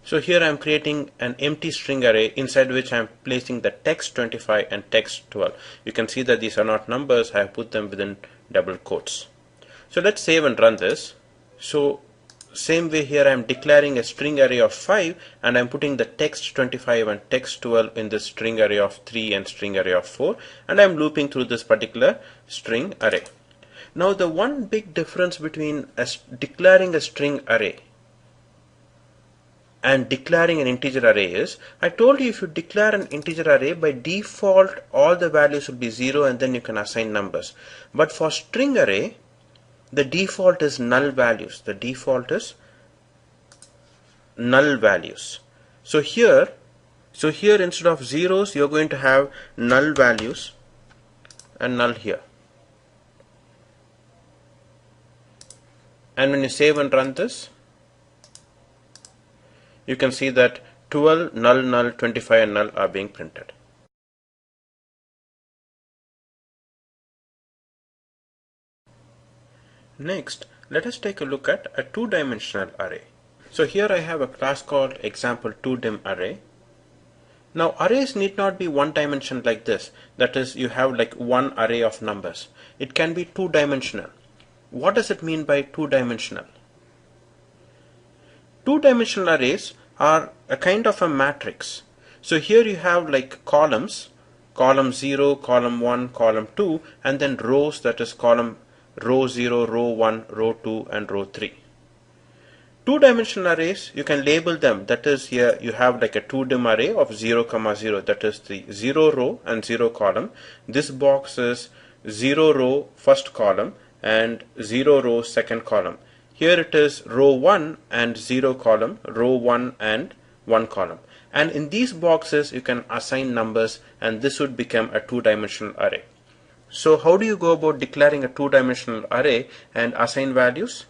so here I'm creating an empty string array inside which I'm placing the text 25 and text 12. You can see that these are not numbers. I have put them within double quotes. So let's save and run this. So same way here I'm declaring a string array of 5 and I'm putting the text 25 and text 12 in this string array of 3 and string array of 4, and I'm looping through this particular string array. Now the one big difference between declaring a string array and declaring an integer array is, I told you if you declare an integer array, by default all the values will be 0 and then you can assign numbers. But for string array, the default is null values. The default is null values. So here instead of zeros, you're going to have null values and null here. And when you save and run this, you can see that 12, null, null, 25 and null are being printed. Next, let us take a look at a two-dimensional array. So here I have a class called example 2dim array. Now arrays need not be one dimension like this. That is, you have like one array of numbers. It can be two-dimensional. What does it mean by two-dimensional? Two-dimensional arrays are a kind of a matrix. So here you have like columns, column 0, column 1, column 2, and then rows, that is column row 0, row 1, row 2 and row 3. Two-dimensional arrays, you can label them. That is, here you have like a 2dim array of 0, 0, that is the 0 row and 0 column. This box is 0 row first column and 0 row second column. Here it is row 1 and 0 column, row 1 and 1 column. And in these boxes you can assign numbers, and this would become a two-dimensional array. So how do you go about declaring a two-dimensional array and assign values?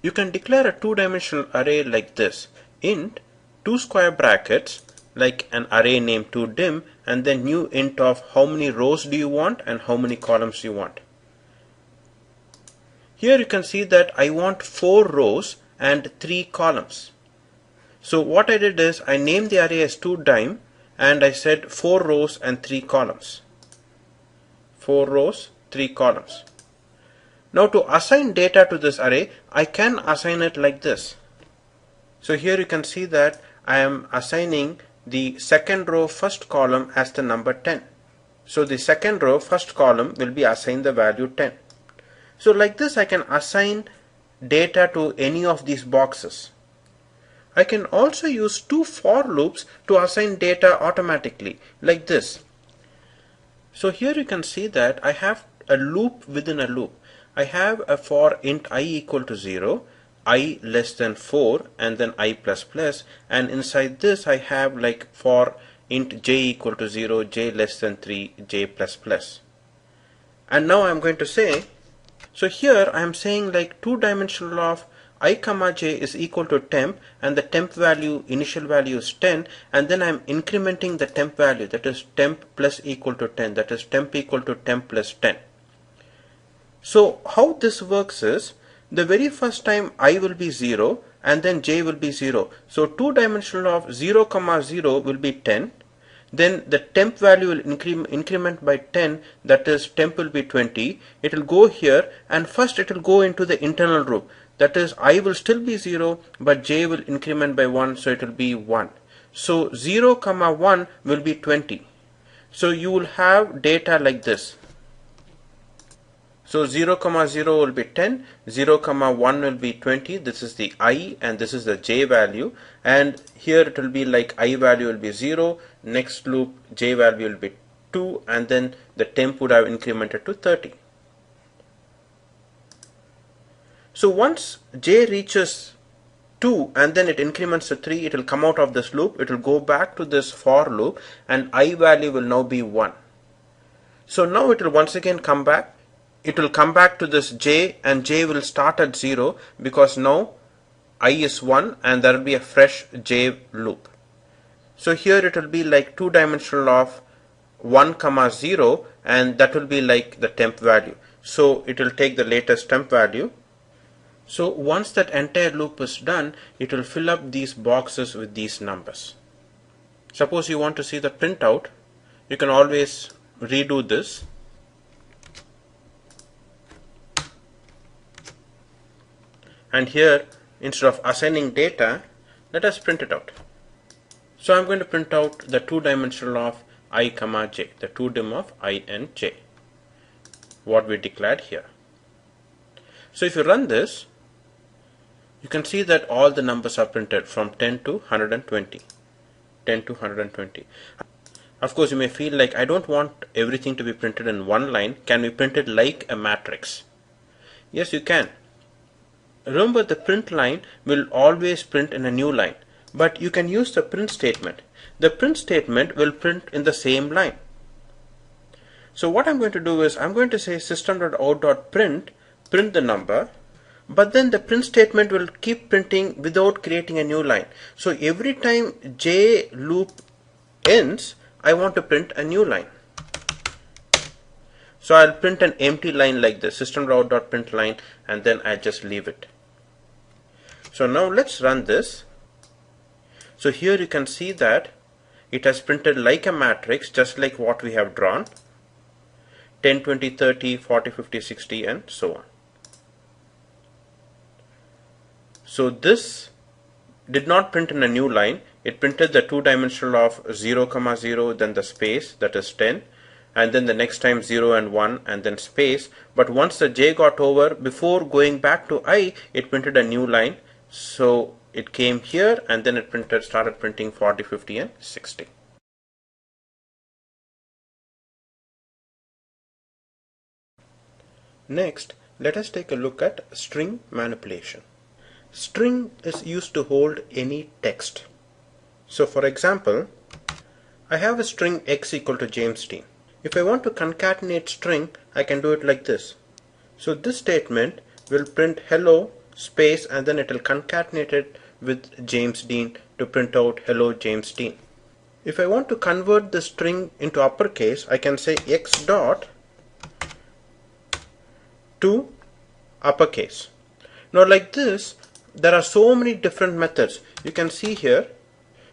You can declare a two-dimensional array like this: int 2 square brackets, like an array name 2dim, and then new int of how many rows do you want and how many columns you want. Here you can see that I want 4 rows and 3 columns. So what I did is I named the array as 2dim and I said 4 rows and 3 columns. 4 rows, 3 columns. Now to assign data to this array, I can assign it like this. So here you can see that I am assigning the second row first column as the number 10. So the second row first column will be assigned the value 10. So like this I can assign data to any of these boxes. I can also use 2 for loops to assign data automatically, like this. So here you can see that I have a loop within a loop. I have a for int I equal to 0, I less than 4, and then I plus plus, and inside this I have like for int j equal to 0, j less than 3, j plus plus. And now I'm going to say, so here I am saying like two-dimensional of I comma j is equal to temp, and the temp value, initial value is 10, and then I am incrementing the temp value, that is temp plus equal to 10, that is temp equal to temp plus 10. So how this works is, the very first time I will be 0 and then j will be 0. So two-dimensional of 0 comma 0 will be 10. Then the temp value will increment by 10, that is temp will be 20. It will go here and first it will go into the internal loop. That is I will still be 0 but j will increment by 1, so it will be 1. So 0 comma 1 will be 20. So you will have data like this. So 0 comma 0 will be 10, 0 comma 1 will be 20, this is the I and this is the j value, and here it will be like I value will be 0, next loop j value will be 2, and then the temp would have incremented to 30. So once j reaches 2 and then it increments to 3, it will come out of this loop, it will go back to this for loop, and I value will now be 1. So now it will once again come back. It will come back to this j, and j will start at 0 because now I is 1 and there will be a fresh j loop. So here it will be like two-dimensional of 1 comma 0, and that will be like the temp value. So it will take the latest temp value. So once that entire loop is done, it will fill up these boxes with these numbers. Suppose you want to see the printout, you can always redo this. And here, instead of assigning data, let us print it out. So I'm going to print out the two-dimensional of I comma j, the two-dim of I and j, what we declared here. So if you run this, you can see that all the numbers are printed from 10 to 120. 10 to 120. Of course, you may feel like I don't want everything to be printed in one line. Can we print it like a matrix? Yes, you can. Remember, the print line will always print in a new line, but you can use the print statement. The print statement will print in the same line. So what I'm going to do is I'm going to say system.out.print, print the number, but then the print statement will keep printing without creating a new line. So every time j loop ends, I want to print a new line. So I'll print an empty line like this, system.out.print line, and then I just leave it. So now let's run this. So here you can see that it has printed like a matrix, just like what we have drawn. 10, 20, 30, 40, 50, 60, and so on. So this did not print in a new line. It printed the two-dimensional of 0, 0, then the space, that is 10, and then the next time 0 and 1, and then space. But once the j got over, before going back to I, it printed a new line. So it came here, and then it started printing 40, 50, and 60. Next, let us take a look at string manipulation. String is used to hold any text. So for example, I have a string x equal to James Dean. If I want to concatenate string, I can do it like this. So this statement will print hello space and then it will concatenate it with James Dean to print out hello James Dean. If I want to convert the string into uppercase, I can say x dot to uppercase. Now like this, there are so many different methods. You can see here,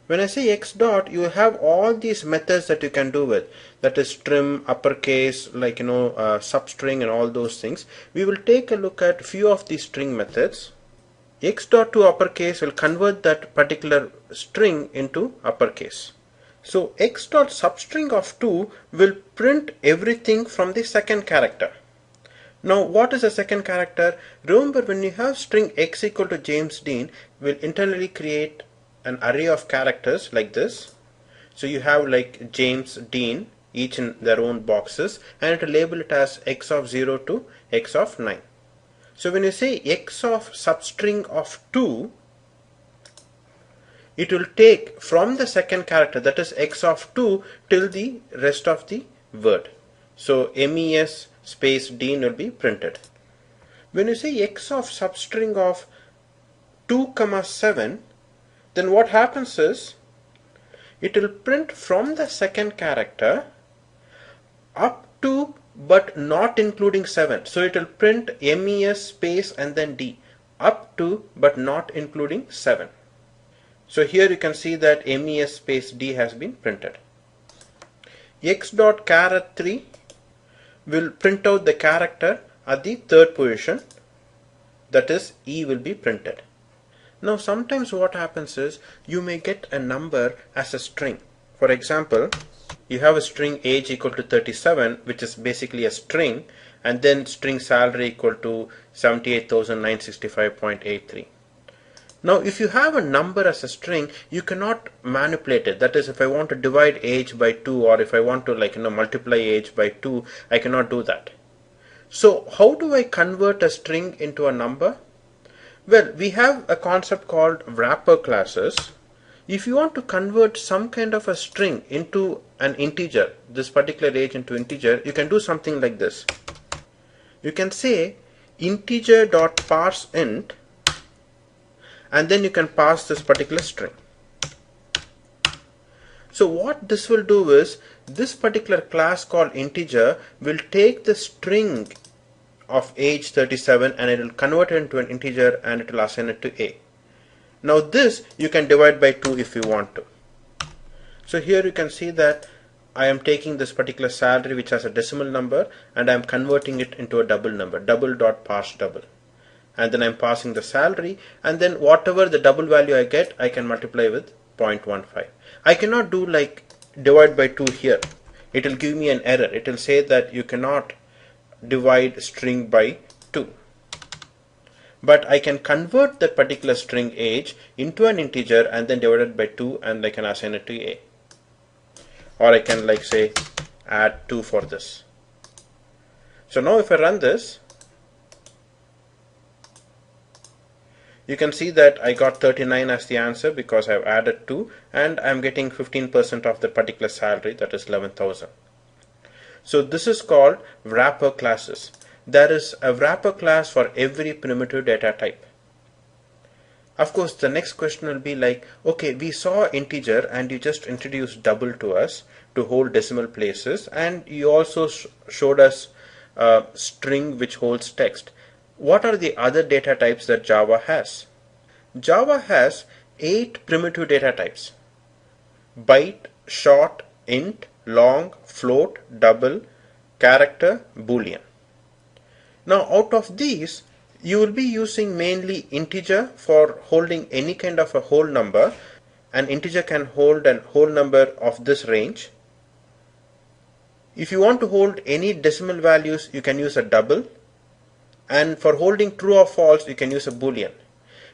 when I say x dot, you have all these methods that you can do with. That is trim, uppercase, like substring and all those things. We will take a look at few of these string methods. X dot to uppercase will convert that particular string into uppercase. So x dot substring of 2 will print everything from the second character. Now what is the second character? Remember, when you have string x equal to James Dean, we'll internally create an array of characters like this. So you have like James Dean, each in their own boxes, and it will label it as x of 0 to x of 9. So when you say x of substring of 2, it will take from the second character, that is x of 2, till the rest of the word. So mes space Dean will be printed. When you say x of substring of 2, 7, then what happens is it will print from the second character up to but not including 7. So it will print mes space and then D, up to but not including 7. So here you can see that mes space D has been printed. X dot caret 3 will print out the character at the third position, that is E will be printed. Now sometimes what happens is you may get a number as a string. For example, you have a string age equal to 37, which is basically a string, and then string salary equal to 78,965.83. Now if you have a number as a string, you cannot manipulate it. That is, if I want to divide age by 2, or if I want to multiply age by 2, I cannot do that. So how do I convert a string into a number? Well, we have a concept called wrapper classes. If you want to convert some kind of a string into an integer, this particular age into integer, you can do something like this. You can say integer.parseInt, and then you can pass this particular string. So what this will do is, this particular class called integer will take the string of age 37 and it will convert it into an integer and it will assign it to A. Now this you can divide by 2 if you want to. So here you can see that I am taking this particular salary which has a decimal number and I am converting it into a double number, double.parseDouble. And then I am passing the salary, and then whatever the double value I get, I can multiply with 0.15. I cannot do like divide by 2 here. It will give me an error. It will say that you cannot divide string by 2. But I can convert that particular string age into an integer and then divide it by 2, and I can assign it to A. Or I can say add 2 for this. So now if I run this, you can see that I got 39 as the answer because I have added 2, and I am getting 15% of the particular salary, that is 11,000. So this is called wrapper classes. There is a wrapper class for every primitive data type. Of course, the next question will be like, okay, we saw integer and you just introduced double to us to hold decimal places, and you also showed us a string which holds text. What are the other data types that Java has? Java has 8 primitive data types: byte, short, int, long, float, double, character, boolean. Now out of these, you will be using mainly integer for holding any kind of a whole number. An integer can hold a whole number of this range. If you want to hold any decimal values, you can use a double. And for holding true or false, you can use a boolean.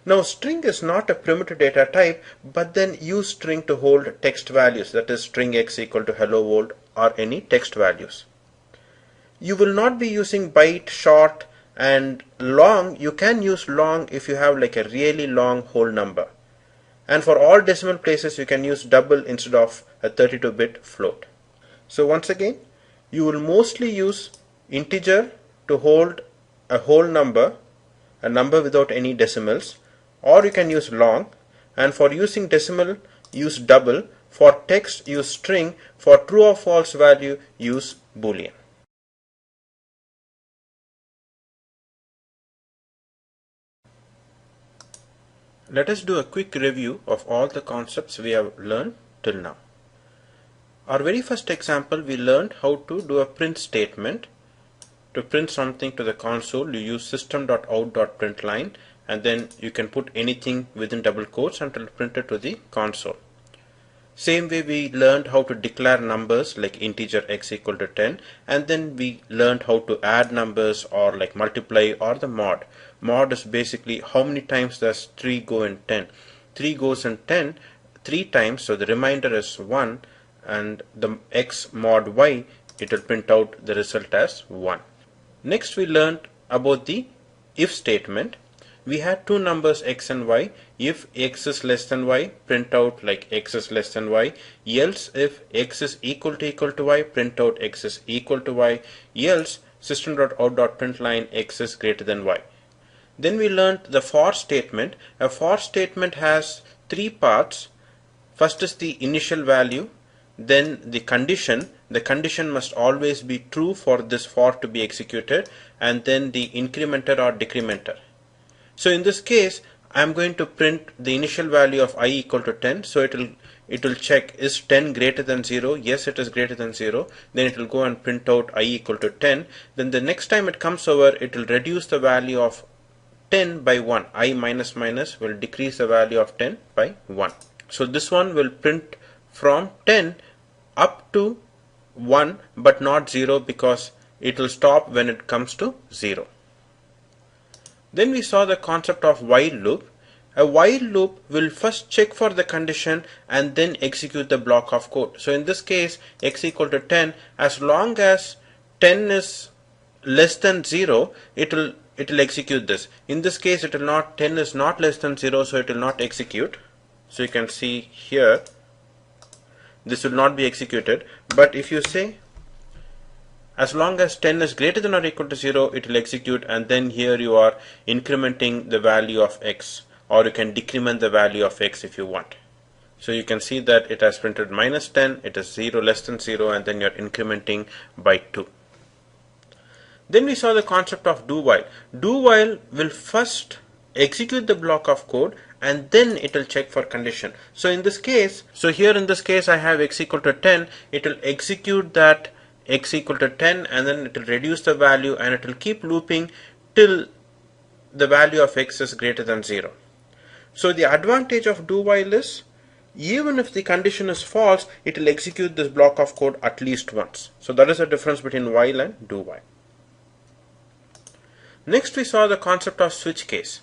Now string is not a primitive data type, but then use string to hold text values, that is string x equal to hello world or any text values. You will not be using byte, short, and long. You can use long if you have like a really long whole number. And for all decimal places, you can use double instead of a 32-bit float. So once again, you will mostly use integer to hold a whole number, a number without any decimals, or you can use long, and for using decimal, use double. For text, use string. For true or false value, use boolean. Let us do a quick review of all the concepts we have learned till now. Our very first example, we learned how to do a print statement. To print something to the console, you use system.out.println, and then you can put anything within double quotes and it will print it to the console. Same way we learned how to declare numbers like integer x equal to 10, and then we learned how to add numbers or like multiply or the mod. Mod is basically how many times does 3 go in 10. 3 goes in 10 3 times, so the remainder is 1, and the x mod y, it will print out the result as 1. Next we learned about the if statement. We had two numbers x and y. If x is less than y, print out like x is less than y. Else if x is equal to y, print out x is equal to y. Else system.out.println x is greater than y. Then we learned the for statement. A for statement has three parts. First is the initial value, then the condition. The condition must always be true for this for to be executed, and then the incrementer or decrementer. So in this case, I am going to print the initial value of I equal to 10. So it will check, is 10 greater than 0? Yes, it is greater than 0. Then it will go and print out I equal to 10. Then the next time it comes over, it will reduce the value of 10 by 1. I minus minus will decrease the value of 10 by 1. So this one will print from 10 up to 1 but not 0, because it will stop when it comes to 0. Then we saw the concept of while loop. A while loop will first check for the condition and then execute the block of code. So in this case, x equal to 10, as long as 10 is less than 0, it will execute this. In this case, it will not, 10 is not less than 0, so it will not execute. So you can see here, this will not be executed. But if you say as long as 10 is greater than or equal to 0, it will execute, and then here you are incrementing the value of x, or you can decrement the value of x if you want. So you can see that it has printed minus 10, it is 0 less than 0, and then you are incrementing by 2. Then we saw the concept of do while. Do while will first execute the block of code and then it will check for condition. So in this case, I have x equal to 10, it will execute that x equal to 10, and then it will reduce the value and it will keep looping till the value of x is greater than 0. So the advantage of do while is, even if the condition is false, it will execute this block of code at least once. So that is the difference between while and do while. Next we saw the concept of switch case.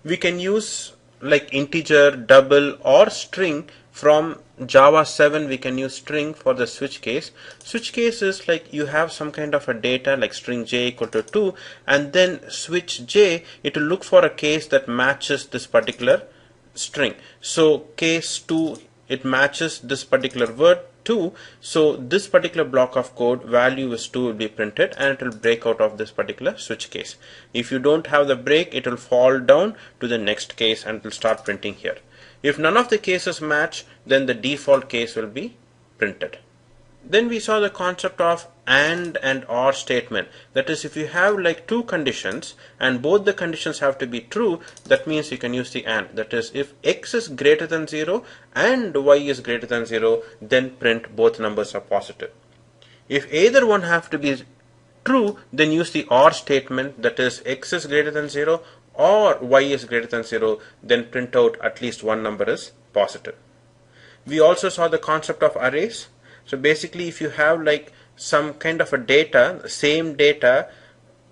We can use like integer, double, or string. From Java 7 we can use string for the switch case. Switch case is like you have some kind of a data like string j equal to 2, and then switch j, it will look for a case that matches this particular string. So case 2, it matches this particular word 2, so this particular block of code value is 2 will be printed, and it will break out of this particular switch case. If you don't have the break, it will fall down to the next case and it will start printing here. If none of the cases match, then the default case will be printed. Then we saw the concept of and or statement. That is, if you have like two conditions and both the conditions have to be true, that means you can use the and. That is, if x is greater than 0 and y is greater than 0, then print both numbers are positive. If either one have to be true, then use the or statement. That is, x is greater than 0 or y is greater than 0, then print out at least one number is positive. We also saw the concept of arrays. So basically, if you have like some kind of a data, same data,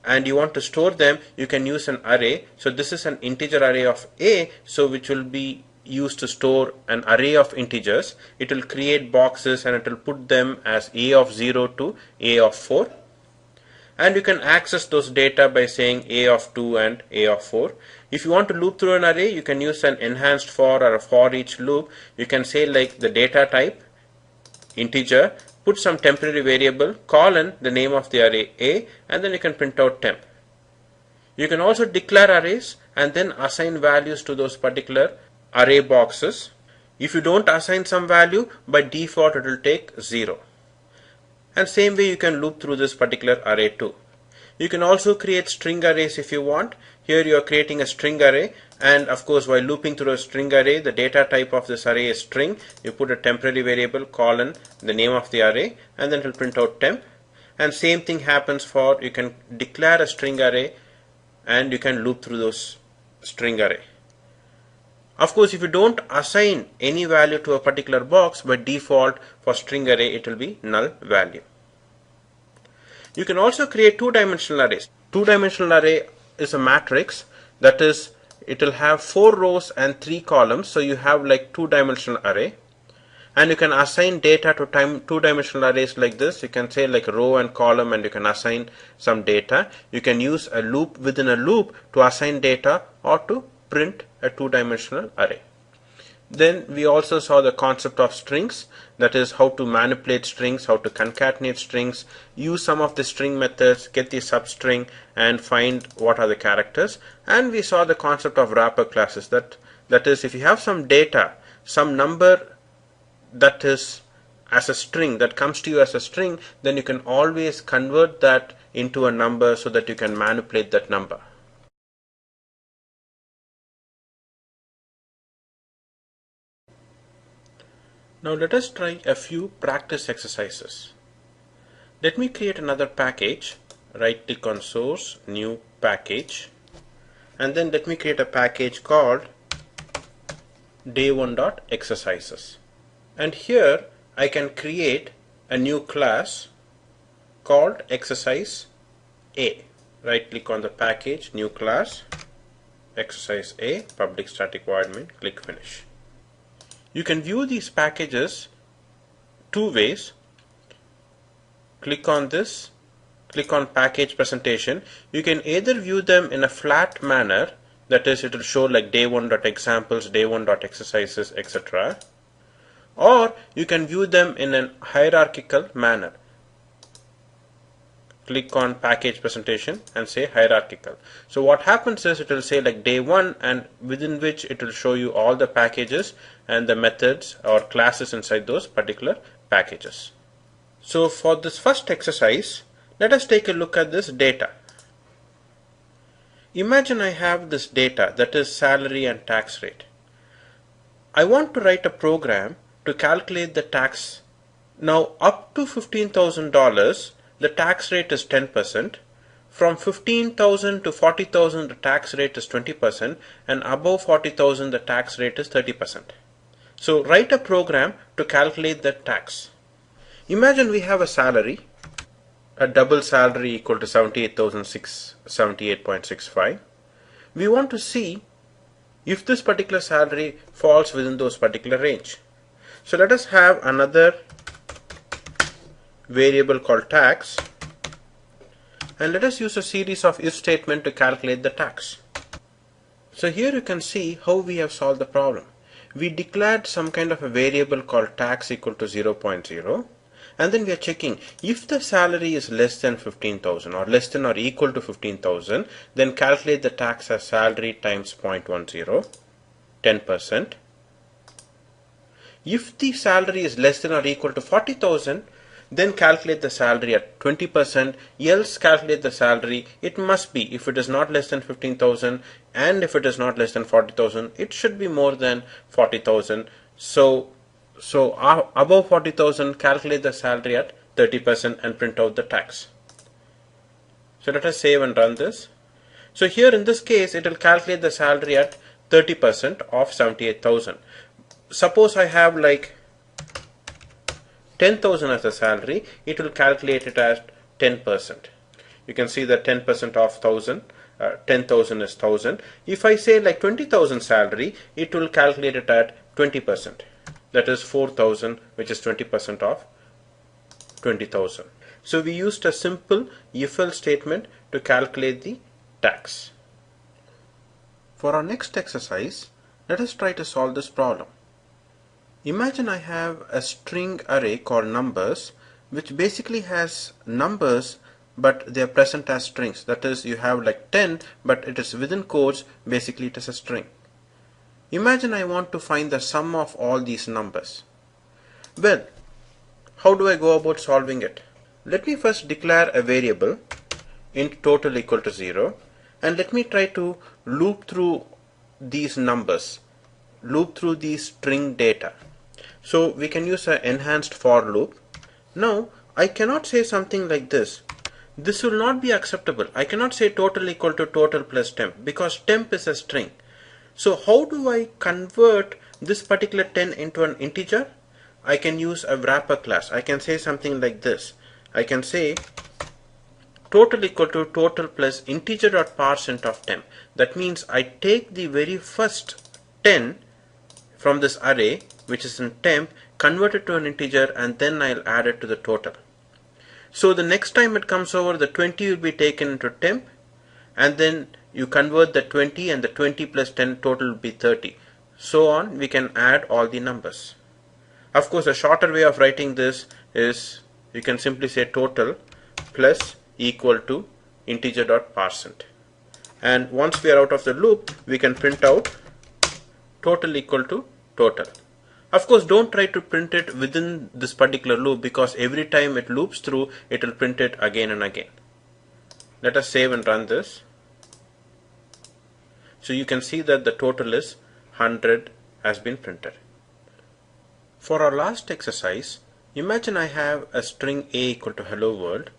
and you want to store them, you can use an array. So this is an integer array of a, so which will be used to store an array of integers. It will create boxes and it will put them as a of 0 to a of 4. and you can access those data by saying a of 2 and a of 4. If you want to loop through an array, you can use an enhanced for or a for each loop. You can say like the data type integer, put some temporary variable, colon the name of the array a, and then you can print out temp. You can also declare arrays and then assign values to those particular array boxes. If you don't assign some value, by default it will take 0. And same way you can loop through this particular array too. You can also create string arrays if you want. Here you are creating a string array, and of course while looping through a string array, the data type of this array is string. You put a temporary variable, colon the name of the array, and then it will print out temp. And same thing happens for, you can declare a string array and you can loop through those string array. Of course, if you don't assign any value to a particular box, by default for string array it will be null value. You can also create two-dimensional arrays. Two-dimensional array is a matrix, that is, it will have 4 rows and 3 columns, so you have like two-dimensional array. And you can assign data to two-dimensional arrays like this. You can say like row and column, and you can assign some data. You can use a loop within a loop to assign data or to print a two-dimensional array. Then we also saw the concept of strings, that is how to manipulate strings, how to concatenate strings, use some of the string methods, get the substring and find what are the characters. And we saw the concept of wrapper classes, that is, if you have some data, some number that is as a string, that comes to you as a string, then you can always convert that into a number so that you can manipulate that number. Now let us try a few practice exercises. Let me create another package. Right click on source, new package, and then let me create a package called day1.exercises. And here I can create a new class called exercise A. Right click on the package, new class, exercise A, public static void main, click finish. You can view these packages two ways. Click on this, click on package presentation. You can either view them in a flat manner, that is, it will show like day1.examples, day1.exercises, etc. Or you can view them in a hierarchical manner. Click on package presentation and say hierarchical. So what happens is it will say like day 1, and within which it will show you all the packages and the methods or classes inside those particular packages. So for this first exercise, let us take a look at this data. Imagine I have this data, that is salary and tax rate. I want to write a program to calculate the tax. Now up to $15,000 the tax rate is 10%. From 15,000 to 40,000 the tax rate is 20%, and above 40,000 the tax rate is 30%. So write a program to calculate the tax. Imagine we have a salary, a double salary equal to 78,678.65. We want to see if this particular salary falls within those particular range. So let us have another variable called tax, and let us use a series of if statement to calculate the tax. So here you can see how we have solved the problem. We declared some kind of a variable called tax equal to 0.0, and then we are checking if the salary is less than 15,000 or less than or equal to 15,000, then calculate the tax as salary times 0.10, 10%. If the salary is less than or equal to 40,000, then calculate the salary at 20%, else calculate the salary, it must be, if it is not less than 15,000 and if it is not less than 40,000, it should be more than 40,000. So above 40,000, calculate the salary at 30% and print out the tax. So let us save and run this. So here in this case, it will calculate the salary at 30% of 78,000. Suppose I have like 10,000 as a salary, it will calculate it as 10%. You can see that 10% of 1,000, 10,000 is 1,000. If I say like 20,000 salary, it will calculate it at 20%. That is 4,000, which is 20% of 20,000. So we used a simple if-else statement to calculate the tax. For our next exercise, let us try to solve this problem. Imagine I have a string array called numbers, which basically has numbers but they are present as strings. That is, you have like 10 but it is within quotes, basically it is a string. Imagine I want to find the sum of all these numbers. Well, how do I go about solving it? Let me first declare a variable int total equal to 0, and let me try to loop through these numbers, loop through these string data. So we can use an enhanced for loop. Now I cannot say something like this. This will not be acceptable. I cannot say total equal to total plus temp because temp is a string. So how do I convert this particular 10 into an integer? I can use a wrapper class. I can say something like this. I can say total equal to total plus integer.parseInt of temp. That means I take the very first 10 from this array, which is in temp, convert it to an integer, and then I'll add it to the total. So the next time it comes over, the 20 will be taken into temp, and then you convert the 20, and the 20 plus 10 total will be 30. So on, we can add all the numbers. Of course, a shorter way of writing this is you can simply say total plus equal to integer.parseInt. And once we are out of the loop, we can print out total equal to total. Of course, don't try to print it within this particular loop because every time it loops through, it will print it again and again. Let us save and run this. So you can see that the total is 100 has been printed. For our last exercise, imagine I have a string a equal to hello world.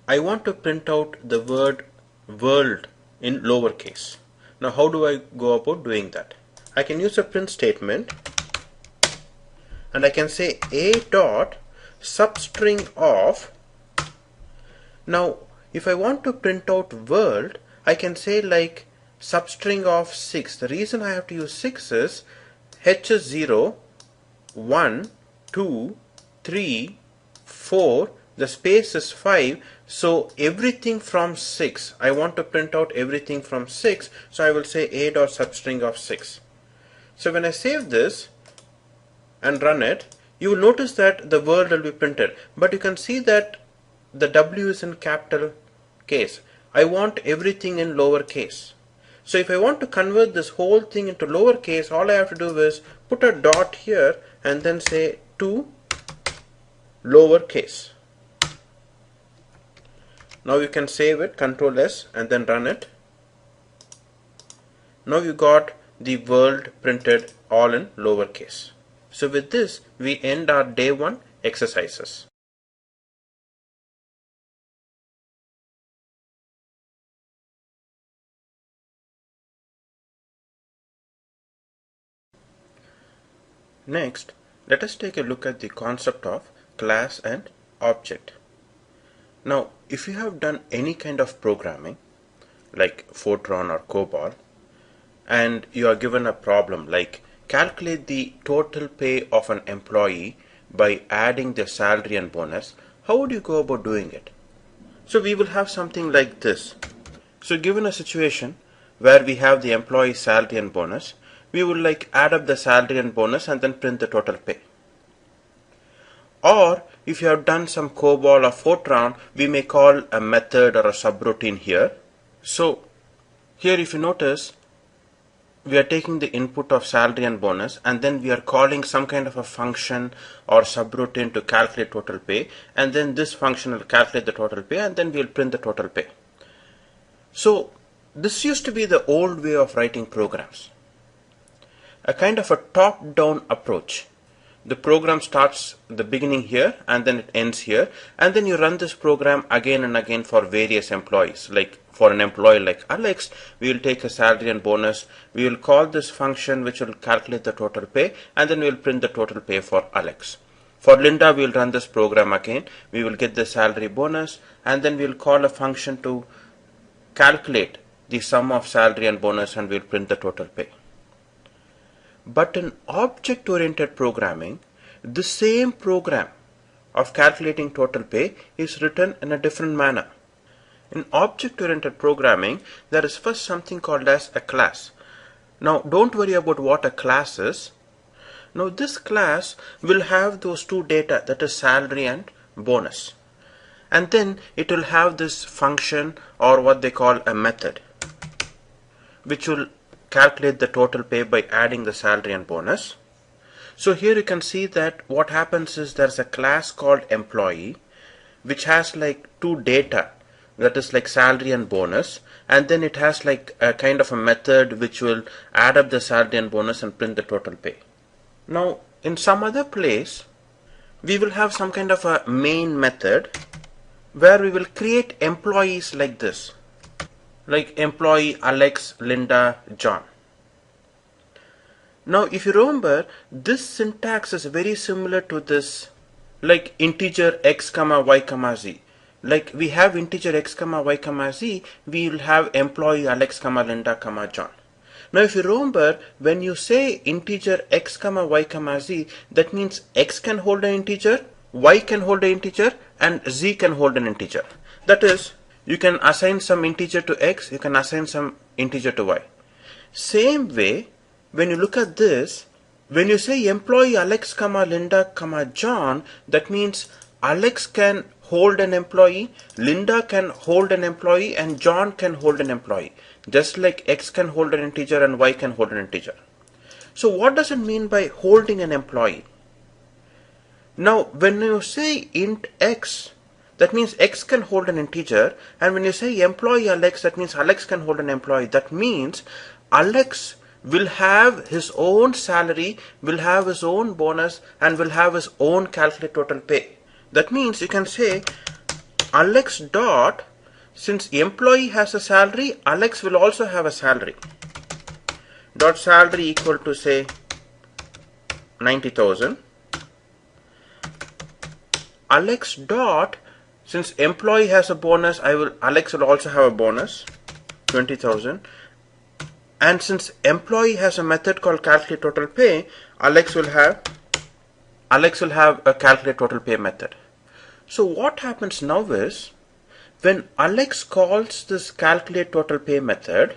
I want to print out the word world in lowercase. Now how do I go about doing that? I can use a print statement, and I can say a dot substring of. Now if I want to print out world, I can say like substring of 6. The reason I have to use 6 is h is 0, 1, 2, 3, 4, the space is 5, so everything from 6. I want to print out everything from 6, so I will say a dot substring of 6. So when I save this and run it, you will notice that the word will be printed, but you can see that the W is in capital case. I want everything in lower case. So if I want to convert this whole thing into lower case, all I have to do is put a dot here and then say to lower case. Now you can save it, Control S, and then run it. Now you got the world printed all in lower case. So with this, we end our day 1 exercises. Next, let us take a look at the concept of class and object. Now, if you have done any kind of programming, like Fortran or COBOL, and you are given a problem like calculate the total pay of an employee by adding their salary and bonus, how would you go about doing it? So we will have something like this. So given a situation where we have the employee salary and bonus, we will like add up the salary and bonus and then print the total pay. Or if you have done some COBOL or Fortran, we may call a method or a subroutine here. So here if you notice, we are taking the input of salary and bonus, and then we are calling some kind of a function or subroutine to calculate total pay, and then this function will calculate the total pay, and then we will print the total pay. So this used to be the old way of writing programs, a kind of a top-down approach. The program starts at the beginning here and then it ends here, and then you run this program again and again for various employees. Like for an employee like Alex, we will take a salary and bonus, we will call this function which will calculate the total pay, and then we will print the total pay for Alex. For Linda, we will run this program again, we will get the salary bonus, and then we will call a function to calculate the sum of salary and bonus, and we will print the total pay. But in object-oriented programming, the same program of calculating total pay is written in a different manner. In object-oriented programming, there is first something called as a class. Now, don't worry about what a class is. Now, this class will have those two data, that is salary and bonus. And then it will have this function or what they call a method, which will calculate the total pay by adding the salary and bonus. So here you can see that what happens is there's a class called employee, which has like two data, that is like salary and bonus, and then it has like a kind of a method which will add up the salary and bonus and print the total pay. Now in some other place we will have some kind of a main method where we will create employees like this, like employee Alex, Linda, John. Now if you remember, this syntax is very similar to this, like integer x comma y comma z. Like we have integer x comma y comma z, we will have employee Alex comma Linda comma John. Now if you remember, when you say integer x comma y comma z, that means x can hold an integer, y can hold an integer, and z can hold an integer. That is, you can assign some integer to x, you can assign some integer to y. Same way, when you look at this, when you say employee Alex comma Linda comma John, that means Alex can hold an employee, Linda can hold an employee, and John can hold an employee. Just like x can hold an integer and y can hold an integer. So what does it mean by holding an employee? Now when you say int x, that means x can hold an integer, and when you say employee Alex, that means Alex can hold an employee. That means Alex will have his own salary, will have his own bonus, and will have his own calculate total pay. That means you can say Alex dot, since employee has a salary, Alex will also have a salary. Dot salary equal to say 90,000. Alex dot, since employee has a bonus, Alex will also have a bonus 20,000. And since employee has a method called calculate total pay, Alex will have a calculate total pay method. So what happens now is, when Alex calls this calculate total pay method,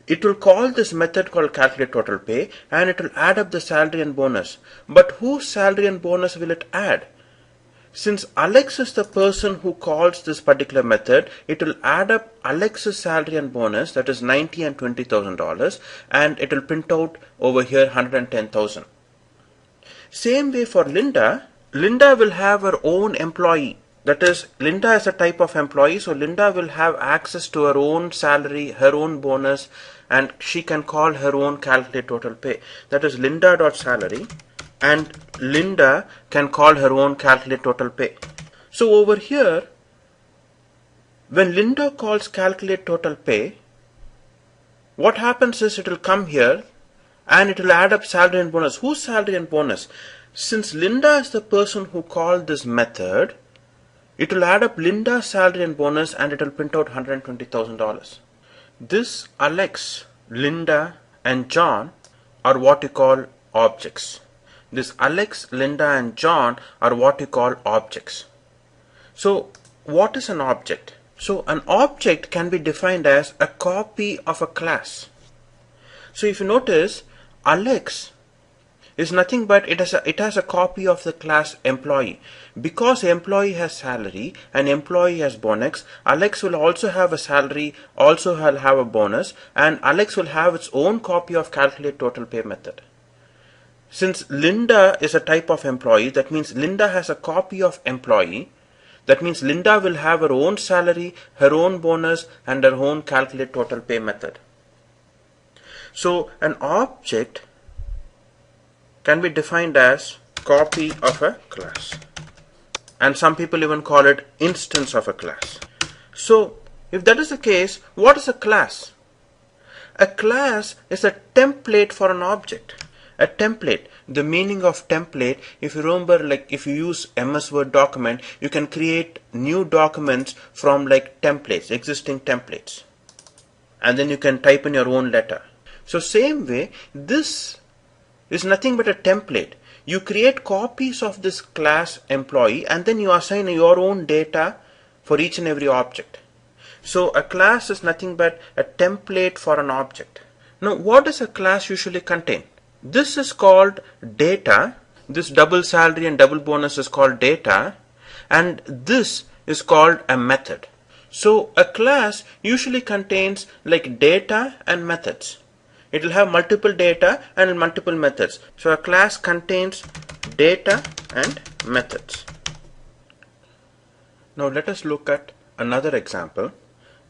it will call this method called calculate total pay, and it will add up the salary and bonus. But whose salary and bonus will it add? Since Alex is the person who calls this particular method, it will add up Alex's salary and bonus, that is $90,000 and $20,000, and it will print out over here 110,000. Same way for Linda, Linda will have her own employee. That is, Linda is a type of employee, so Linda will have access to her own salary, her own bonus, and she can call her own calculate total pay. That is Linda.salary, and Linda can call her own calculate total pay. So over here, when Linda calls calculate total pay, what happens is it will come here and it will add up salary and bonus. Whose salary and bonus? Since Linda is the person who called this method, it will add up Linda's salary and bonus, and it will print out $120,000. This Alex, Linda, and John are what you call objects. This Alex, Linda, and John are what you call objects. So what is an object? So an object can be defined as a copy of a class. So if you notice, Alex is nothing but it has a copy of the class employee. Because employee has salary and employee has bonus, Alex will also have a salary, also will have a bonus, and Alex will have its own copy of calculate total pay method. Since Linda is a type of employee, that means Linda has a copy of employee. That means Linda will have her own salary, her own bonus, and her own calculate total pay method. So an object can be defined as copy of a class, and some people even call it instance of a class. So if that is the case, what is a class? A class is a template for an object. A template, the meaning of template, if you remember, like if you use MS Word document, you can create new documents from like templates, existing templates, and then you can type in your own letter. So same way, this is nothing but a template. You create copies of this class employee and then you assign your own data for each and every object. So a class is nothing but a template for an object. Now what does a class usually contain? This is called data. This double salary and double bonus is called data, and this is called a method. So a class usually contains like data and methods. It will have multiple data and multiple methods. So a class contains data and methods. Now let us look at another example.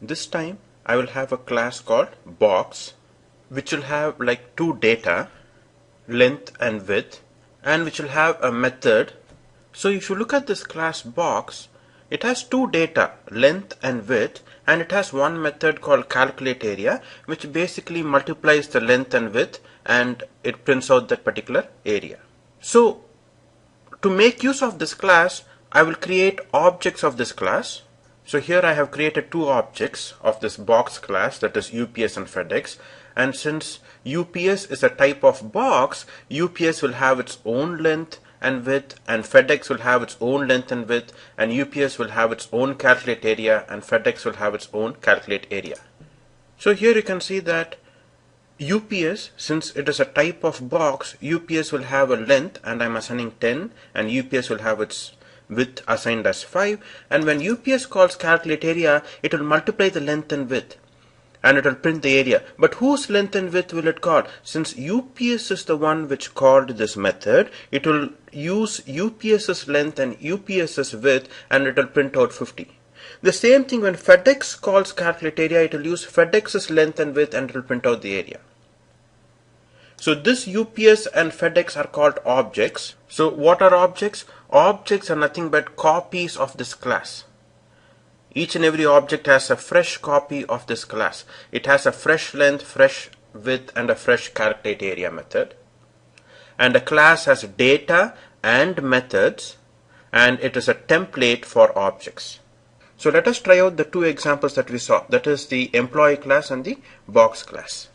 This time I will have a class called box, which will have like two data, length and width, and which will have a method. So if you look at this class box, it has two data, length and width, and it has one method called calculate area, which basically multiplies the length and width and it prints out that particular area. So to make use of this class, I will create objects of this class. So here I have created two objects of this box class, that is UPS and FedEx. And since UPS is a type of box, UPS will have its own length and width, and FedEx will have its own length and width, and UPS will have its own calculate area, and FedEx will have its own calculate area. So here you can see that UPS, since it is a type of box, UPS will have a length and I'm assigning 10, and UPS will have its width assigned as 5, and when UPS calls calculate area, it will multiply the length and width and it will print the area. But whose length and width will it call? Since UPS is the one which called this method, it will use UPS's length and UPS's width and it will print out 50. The same thing when FedEx calls calculate area, it will use FedEx's length and width and it will print out the area. So this UPS and FedEx are called objects. So what are objects? Objects are nothing but copies of this class. Each and every object has a fresh copy of this class. It has a fresh length, fresh width, and a fresh calculate area method. And a class has data and methods, and it is a template for objects. So let us try out the two examples that we saw, that is the employee class and the box class.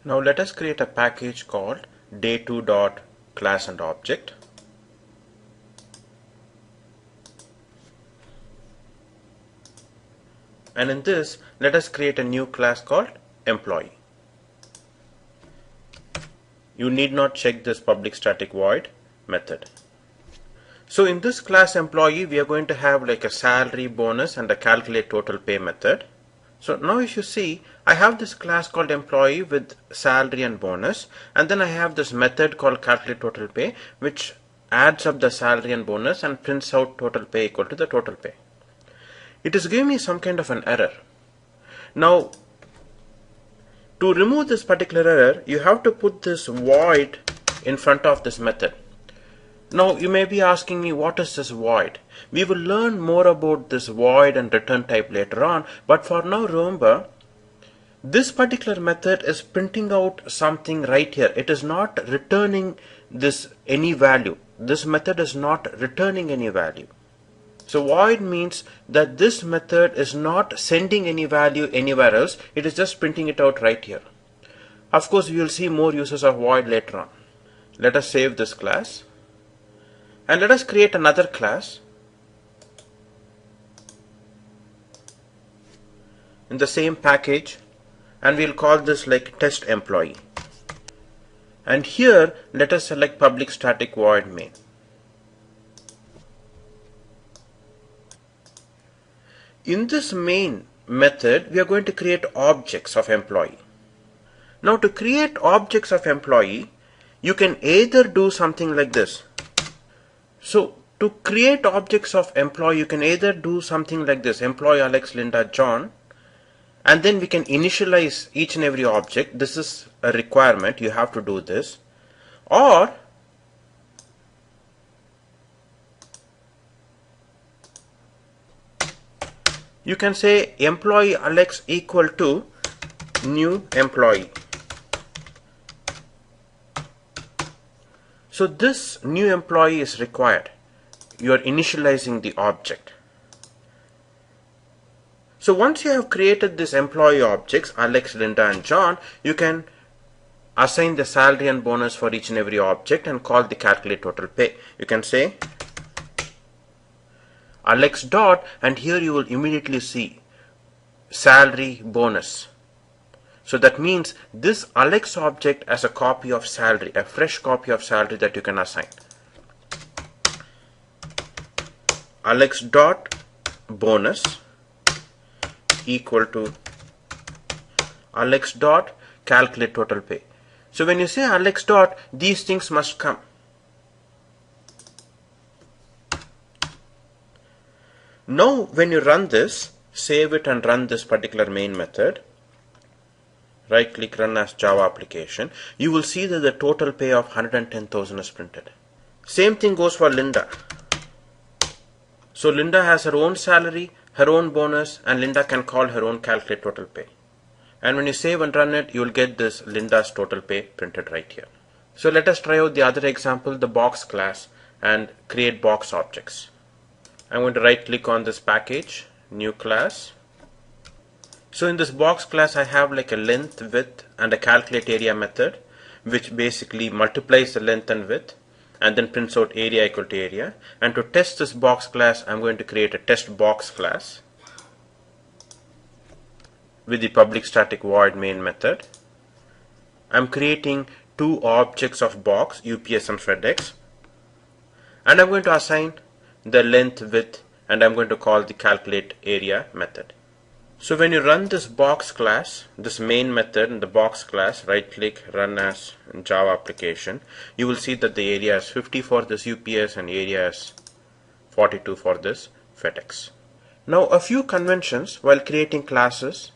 Now let us create a package called day2.class and object. And in this, let us create a new class called employee. You need not check this public static void method. So in this class employee, we are going to have like a salary, bonus, and a calculate total pay method. So now if you see, I have this class called employee with salary and bonus, and then I have this method called calculate total pay, which adds up the salary and bonus and prints out total pay equal to the total pay. It is giving me some kind of an error. Now, to remove this particular error, you have to put this void in front of this method. Now, you may be asking me, what is this void? We will learn more about this void and return type later on, but for now, remember, this particular method is printing out something right here. It is not returning this any value. This method is not returning any value. So void means that this method is not sending any value anywhere else. It is just printing it out right here. Of course, we will see more uses of void later on. Let us save this class. And let us create another class in the same package, and we'll call this like test employee. And here, let us select public static void main. In this main method, we are going to create objects of employee. Now to create objects of employee, you can either do something like this. So to create objects of employee, you can either do something like this, employee Alex, Linda, John, and then we can initialize each and every object. This is a requirement, you have to do this. Or you can say employee Alex equal to new employee. So this new employee is required. You are initializing the object. So once you have created this employee objects, Alex, Linda, and John, you can assign the salary and bonus for each and every object and call the calculate total pay. You can say Alex dot, and here you will immediately see salary bonus. So that means this Alex object has a copy of salary, a fresh copy of salary that you can assign. Alex dot bonus equal to Alex dot calculate total pay. So when you say Alex dot, these things must come. Now when you run this, save it and run this particular main method, right click run as Java application, you will see that the total pay of 110,000 is printed. Same thing goes for Linda. So Linda has her own salary, her own bonus, and Linda can call her own calculate total pay. And when you save and run it, you will get this Linda's total pay printed right here. So let us try out the other example, the box class, and create box objects. I'm going to right click on this package, new class. So in this box class I have like a length, width, and a calculate area method, which basically multiplies the length and width and then prints out area equal to area. And to test this box class, I'm going to create a test box class with the public static void main method. I'm creating two objects of box, UPS and FedEx, and I'm going to assign the length, width, and I'm going to call the calculate area method. So when you run this box class, this main method in the box class, right click run as Java application, you will see that the area is 50 for this UPS and area is 42 for this FedEx. Now a few conventions while creating classes.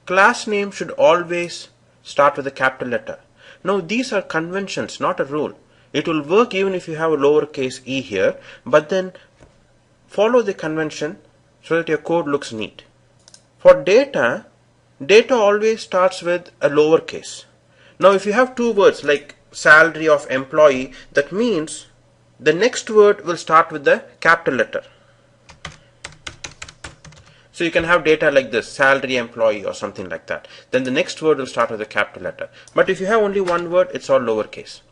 Class name should always start with a capital letter. Now these are conventions, not a rule. It will work even if you have a lowercase e here, but then follow the convention so that your code looks neat. For data, data always starts with a lowercase. Now if you have two words like salary of employee, that means the next word will start with the capital letter. So you can have data like this, salary employee or something like that. Then the next word will start with a capital letter. But if you have only one word, it's all lowercase.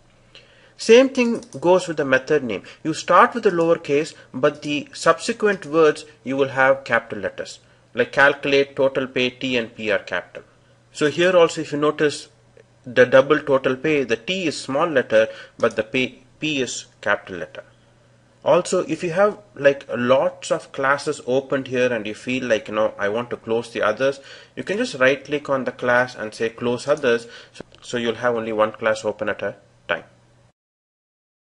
Same thing goes with the method name. You start with the lowercase, but the subsequent words you will have capital letters. Like calculate, total pay, T and P are capital. So here also if you notice the double total pay, the T is small letter, but the P is capital letter. Also, if you have like lots of classes opened here and you feel like, I want to close the others, you can just right click on the class and say close others. So you'll have only one class open at a